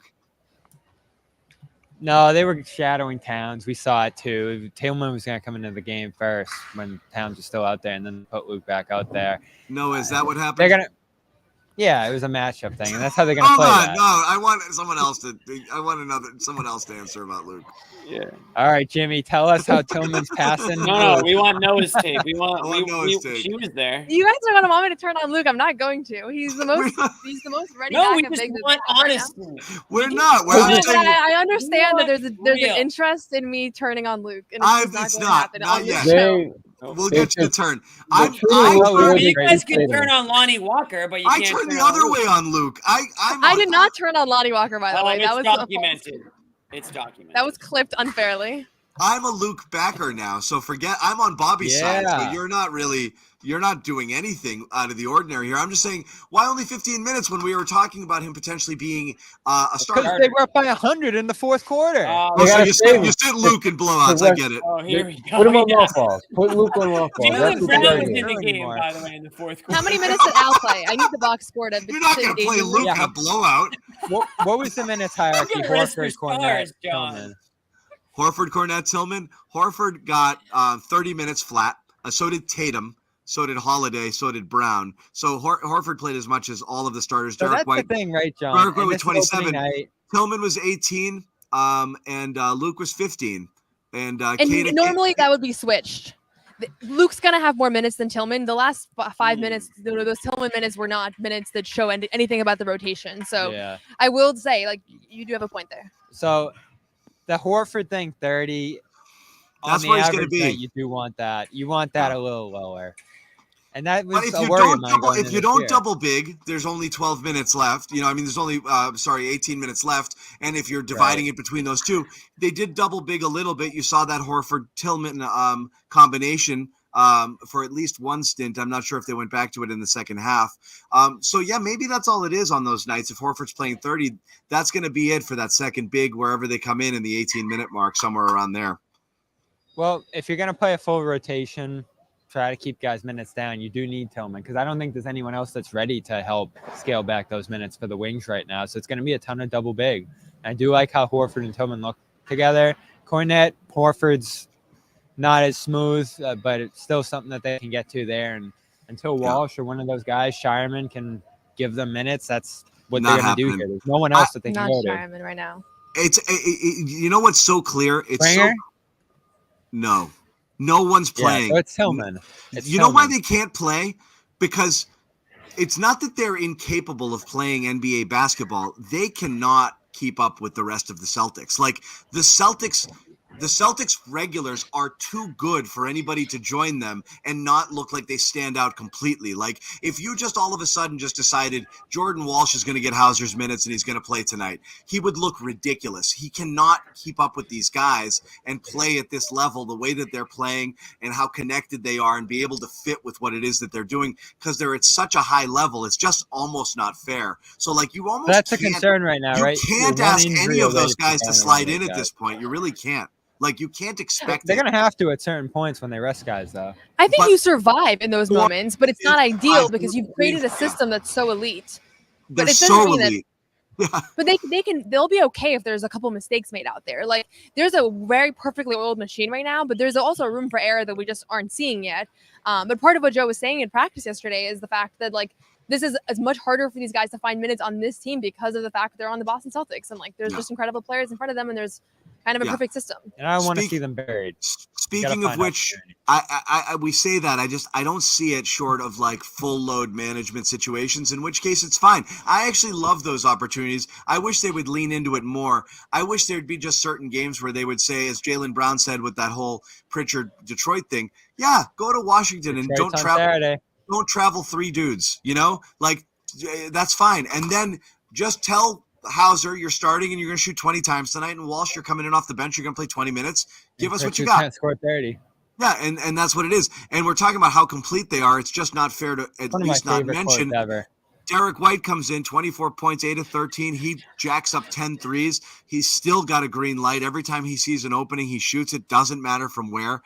No, they were shadowing Towns. We saw it too. Tillman was going to come into the game first when Towns was still out there, and then put Luke back out there. No, is that what happened? They're gonna. Yeah, it was a matchup thing, and that's how they're going to Hold play on, that. no, I want someone else to. I want someone else to answer about Luke. Yeah. All right, Jimmy, tell us how Tillman's passing. No, we want Noah's take. We want Noah's take. She was there. You guys are gonna want me to turn on Luke. I'm not going to. He's the most ready. No, we backup just big that's want out right now. honesty. We're not. We're But just saying. I understand that there's an real. interest in me turning on Luke, and It's not. happen Not on this yet. show. We'll get you to turn. You guys can turn on Lonnie Walker, but you I can't turned turn the on other Luke. way on Luke. I did not turn on Lonnie Walker, by the way. It's That was documented. It's documented. that was clipped unfairly. I'm a Luke backer now, so forget. I'm on Bobby's side, so Yeah. you're not doing anything out of the ordinary here. I'm just saying, why only 15 minutes when we were talking about him potentially being a starter? Because they were up by 100 in the fourth quarter. So you sit Luke in blowouts. I get it. Oh, here we go. Put him on Yeah. long balls. Put Luke on long balls. That's Jalen what Brown they're was doing. in the game, by the way, in the fourth quarter. How many minutes did Al play? I need the box score to. You're not going to play Luke in a blowout. What was the minutes hierarchy? Look at risk your Horford, Cornet, stars, John. Tillman. Horford, Cornette, Tillman. Horford got 30 minutes flat. So did Tatum. So did Holiday. So did Brown. So Horford played as much as all of the starters. So Derek that's White. the thing, right, John? Derek White And with this is 27. opening night. Tillman was 18. And Luke was 15. And Normally that would be switched. Luke's gonna have more minutes than Tillman. The last 5 minutes, those Tillman minutes were not minutes that show anything about the rotation. So Yeah. I will say, you do have a point there. So the Horford thing, 30. That's on the where he's gonna average be. night, you do want that. You want that a little lower. And that was But if a you worry don't of mine double, going if into you this don't year. double big, there's only 12 minutes left. There's only 18 minutes left. And if you're dividing it between those two, they did double big a little bit. You saw that Horford Tillman combination for at least one stint. I'm not sure if they went back to it in the second half. So yeah, maybe that's all it is on those nights. If Horford's playing 30, that's going to be it for that second big, wherever they come in the 18-minute mark, somewhere around there. Well, if you're going to play a full rotation, try to keep guys' minutes down. You do need Tillman because I don't think there's anyone else that's ready to help scale back those minutes for the wings right now. So it's going to be a ton of double big. And I do like how Horford and Tillman look together. Cornet, Horford's not as smooth, but it's still something that they can get to there. And until Walsh or one of those guys, Shireman, can give them minutes, that's what Not they're going to do happening. here. There's no one else that they Not can go to. Shireman right now. You know what's so clear? It's Springer? No one's playing. So it's Tillman. It's You know why Tillman. they can't play? Because it's not that they're incapable of playing NBA basketball. They cannot keep up with the rest of the Celtics. Like the Celtics regulars are too good for anybody to join them and not look like they stand out completely. Like if you just all of a sudden just decided Jordan Walsh is going to get Hauser's minutes and he's going to play tonight, he would look ridiculous. He cannot keep up with these guys and play at this level, the way that they're playing and how connected they are and be able to fit with what it is that they're doing because they're at such a high level. It's just almost not fair. So like you almost That's a can't- concern right now, you right? can't You're one ask injury any of away those from guys to going slide away, in at guys. this point. You really can't. Like you can't expect They're it. going to have to at certain points when they rest guys, though. I think you survive in those moments, but it's not ideal I've- because you've created a system that's so elite. They're But it doesn't so mean that elite. But they'll be okay if there's a couple mistakes made out there. Like there's a very perfectly oiled machine right now, but there's also room for error that we just aren't seeing yet. But part of what Joe was saying in practice yesterday is the fact that like this is as much harder for these guys to find minutes on this team because of the fact that they're on the Boston Celtics and like there's just incredible players in front of them and there's kind of a perfect system. And I want to see them buried. Speaking of which, we say that I don't see it short of like full load management situations, in which case it's fine. I actually love those opportunities. I wish they would lean into it more. I wish there'd be just certain games where they would say, as Jaylen Brown said with that whole Pritchard Detroit thing, yeah, go to Washington and don't travel 3 dudes, like that's fine. And then just tell Hauser, you're starting and you're going to shoot 20 times tonight, and Walsh, you're coming in off the bench, you're going to play 20 minutes. Give us what you got. Score 30. Yeah, and that's what it is. And we're talking about how complete they are. It's just not fair to at least not mention. Derek White comes in, 24 points, 8 of 13. He jacks up 10 threes. He's still got a green light. Every time he sees an opening, he shoots it. Doesn't matter from where.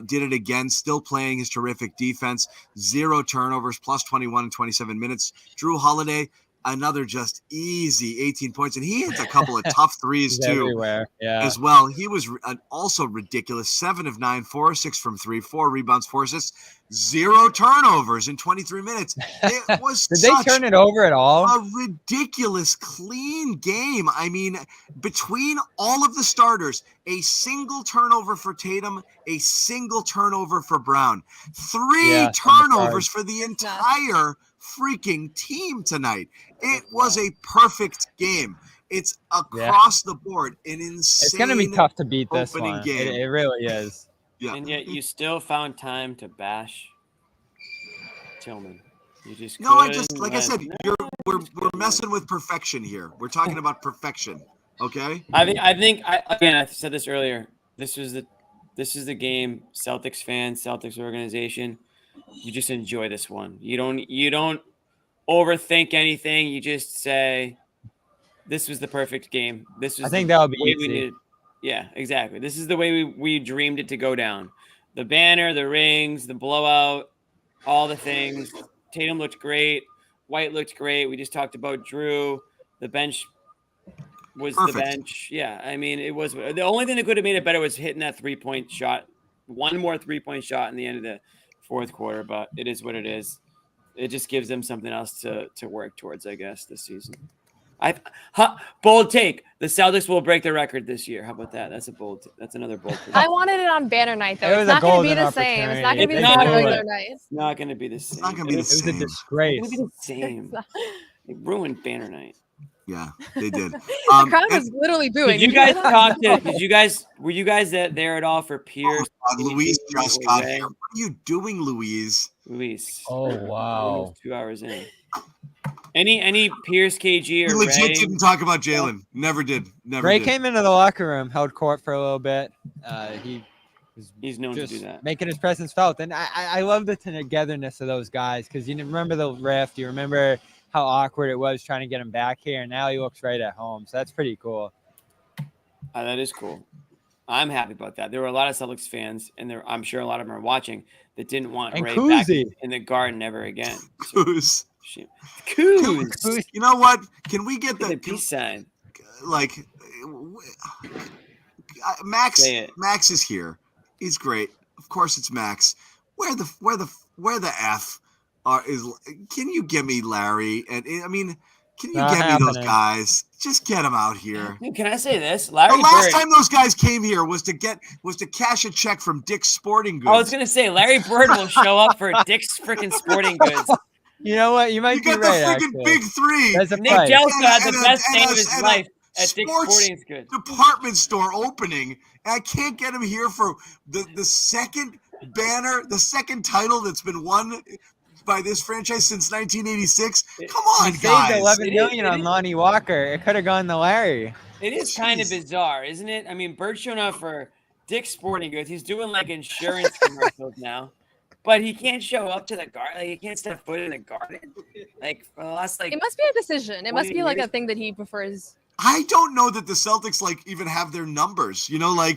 Did it again, still playing his terrific defense. 0 turnovers, plus 21 in 27 minutes. Drew Holiday, another just easy 18 points. And he hits a couple of tough threes too as well. He was also ridiculous. 7 of 9, 4 of 6 from 3, 4 rebounds, 4 assists, 0 turnovers in 23 minutes. It was Did they turn it over at all? A ridiculous clean game. I mean, between all of the starters, a single turnover for Tatum, a single turnover for Brown, 3 turnovers for the entire freaking team tonight. It was a perfect game. It's across the board an insane. It's going to be tough to beat this one. Game. It really is. Yeah. And yet you still found time to bash Tillman. You just I said, we're messing with perfection here. We're talking about perfection. Okay. I think I said this earlier. This is the game. Celtics fans, Celtics organization. You just enjoy this one. You don't overthink anything. You just say, "This was the perfect game. This was." I think that would be easy. Yeah, exactly. This is the way we dreamed it to go down. The banner, the rings, the blowout, all the things. Tatum looked great. White looked great. We just talked about Drew. The bench was the bench. Yeah, I mean, it was the only thing that could have made it better was hitting that 3-point shot. One more 3-point shot in the end of the fourth quarter, but it is what it is. It just gives them something else to work towards, I guess, this season. Bold take. The Celtics will break the record this year. How about that? That's another bold take. I wanted it on banner night, though. It's not going to be the same. It's not going to be the same regular night. It's not going to be the same. It's not going to be the same. It was a disgrace. It would be the same. They ruined banner night. Yeah, they did. The crowd was literally booing. Did you guys talk to? Were you guys there at all for Pierce? Louise just got here. What are you doing, Louise? Luis. Oh wow. 2 hours in. Any Pierce, KG, or we legit Ray? didn't talk about Jaylen. Never did. Ray came into the locker room, held court for a little bit. He's known to do that, making his presence felt. And I love the togetherness of those guys because you remember the rift. You remember how awkward it was trying to get him back here, and now he looks right at home. So that's pretty cool. That is cool. I'm happy about that. There were a lot of Celtics fans, and I'm sure a lot of them are watching that didn't want Ray back in the Garden ever again. Coos. Coos. You know what? Can we get the peace sign? Like Max. Max is here. He's great. Of course, it's Max. Where the F is? Can you give me Larry? And I mean, can you get me those guys? Just get them out here. Can I say this? Larry the last Bird, time those guys came here was to cash a check from Dick's Sporting Goods. I was gonna say Larry Bird will show up for Dick's freaking Sporting Goods. You know what? You might be right. You got the freaking big three. Nick Gelso had the best day of his life at Dick's Sporting Goods. Department store opening, and I can't get him here for the second banner, the second title that's been won by this franchise since 1986. Come on, guys. Saved $11 million on Lonnie Walker. It could have gone to Larry. It is kind of bizarre, isn't it? I mean, Bird's showing up for Dick's Sporting Goods. He's doing like insurance commercials now, but he can't show up to the Garden. Like, he can't step foot in the Garden. Like for the last it must be a decision. It must be like a thing that he prefers. I don't know that the Celtics even have their numbers. I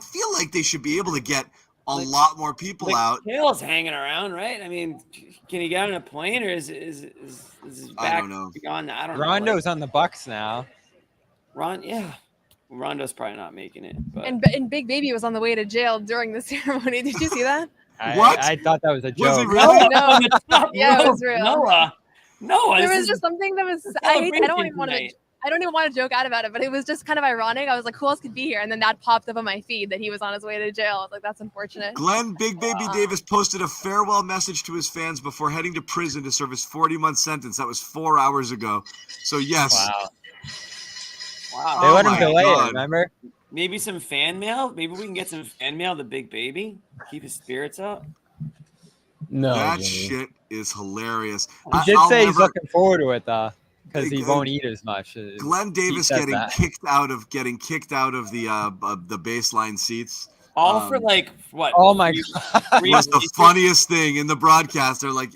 feel like they should be able to get a lot more people out. Kale's hanging around, right? I mean, can he get on a plane, or is his back I don't know. gone? I don't know. Rondo's on the Bucks now. Rondo's probably not making it. But And Big Baby was on the way to jail during the ceremony. Did you see that? I thought that was a joke. Was it really? No. Yeah, it was real. Noah. There was just something that was. I don't even want to joke out about it, but it was just kind of ironic. I was like, who else could be here? And then that popped up on my feed that he was on his way to jail. I was like, that's unfortunate. Glenn Big Baby Davis posted a farewell message to his fans before heading to prison to serve his 40-month sentence. That was 4 hours ago. So yes. Wow. They let him delay it, remember? Maybe some fan mail. Maybe we can get some fan mail to Big Baby. Keep his spirits up. No, that Jimmy. shit is hilarious. He did say he's looking forward to it though, because he won't eat as much. Glenn Davis getting kicked out of the baseline seats. All for like what? Oh my god! Was the funniest thing in the broadcast. They're like,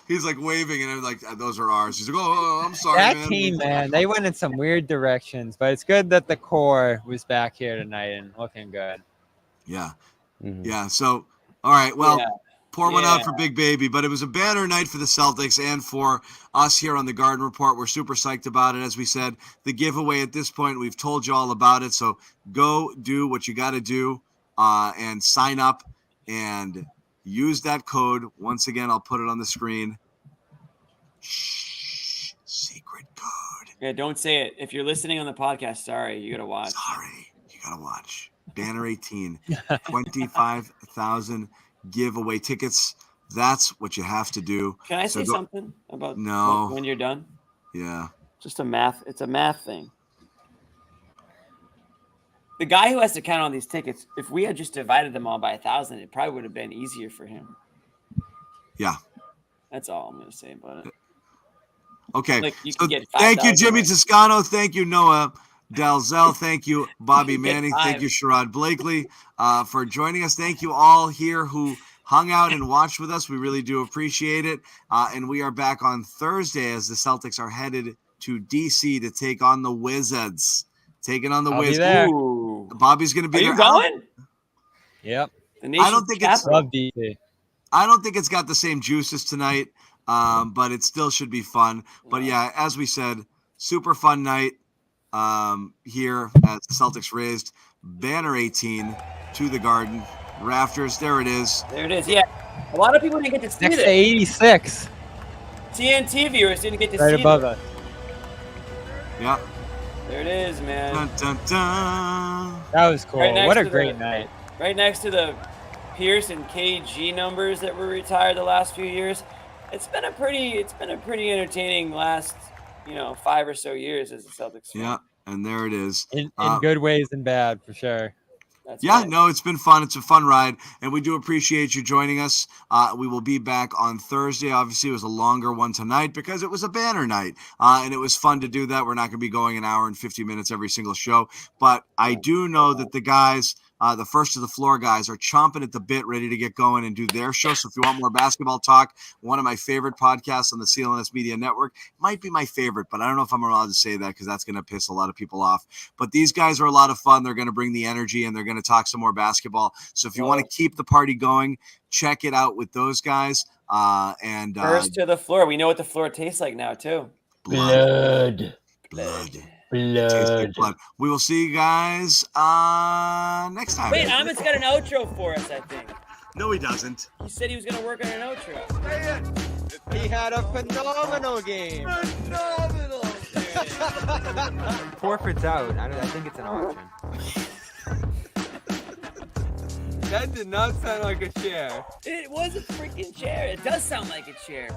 he's like waving, and I'm like, those are ours. He's like, oh, I'm sorry, That man. team, man, they went in some weird directions, but it's good that the core was back here tonight and looking good. Yeah, yeah. So, all right, well. Yeah. Pour one out for Big Baby, but it was a banner night for the Celtics and for us here on the Garden Report. We're super psyched about it. As we said, the giveaway at this point, we've told you all about it. So go do what you got to do and sign up and use that code. Once again, I'll put it on the screen. Shh, secret code. Yeah, don't say it. If you're listening on the podcast, sorry, you got to watch. Sorry, you got to watch. Banner 18, 25,000 giveaway tickets. That's what you have to do. Can I say something about when you're done? Yeah. Just it's a math thing. The guy who has to count on these tickets, if we had just divided them all by 1,000, it probably would have been easier for him. Yeah. That's all I'm going to say about it. Okay. Like you So can get thank you, 5,000 Jimmy right. Toscano. Thank you, Noa Dalzell. Thank you, Bobby You get Manning. 5. Thank you, Sherrod Blakely, for joining us. Thank you all here who hung out and watched with us. We really do appreciate it. And we are back on Thursday as the Celtics are headed to D.C. to take on the Wizards. Taking on the I'll be Wizards. there. Ooh. Bobby's going to be Are there. you going? Yep. I don't think it's. Love DC. I don't think it's got the same juices tonight, but it still should be fun. But yeah, as we said, super fun night here as the Celtics raised banner 18 to the Garden. Rafters, there it is. There it is. Yeah. A lot of people didn't get to see Next to this. 86. TNT viewers didn't get to Right see above this. us. Yeah. There it is, man. Dun, dun, dun. That was cool. Right next What a to great night. Right next to the Pierce and KG numbers that were retired the last few years. It's been a pretty entertaining last, 5 or so years as a Celtics fan. Yeah, and there it is. In good ways and bad, for sure. That's Yeah, right. no, it's been fun. It's a fun ride, and we do appreciate you joining us. We will be back on Thursday. Obviously, it was a longer one tonight because it was a banner night, and it was fun to do that. We're not going to be going an hour and 50 minutes every single show, but I do know that the guys, the first of the floor guys, are chomping at the bit, ready to get going and do their show. So if you want more basketball talk, one of my favorite podcasts on the CLNS Media Network, might be my favorite, but I don't know if I'm allowed to say that because that's going to piss a lot of people off. But these guys are a lot of fun. They're going to bring the energy, and they're going to talk some more basketball. So if you want to keep the party going, check it out with those guys. First to the floor. We know what the floor tastes like now, too. Blood. Blood. Blood. We will see you guys next time. Wait, Amit's got an outro for us, I think. No, he doesn't. He said he was going to work on an outro. He had a phenomenal game. Phenomenal. Forfeit's out. I think it's an option. That did not sound like a chair. It was a freaking chair. It does sound like a chair.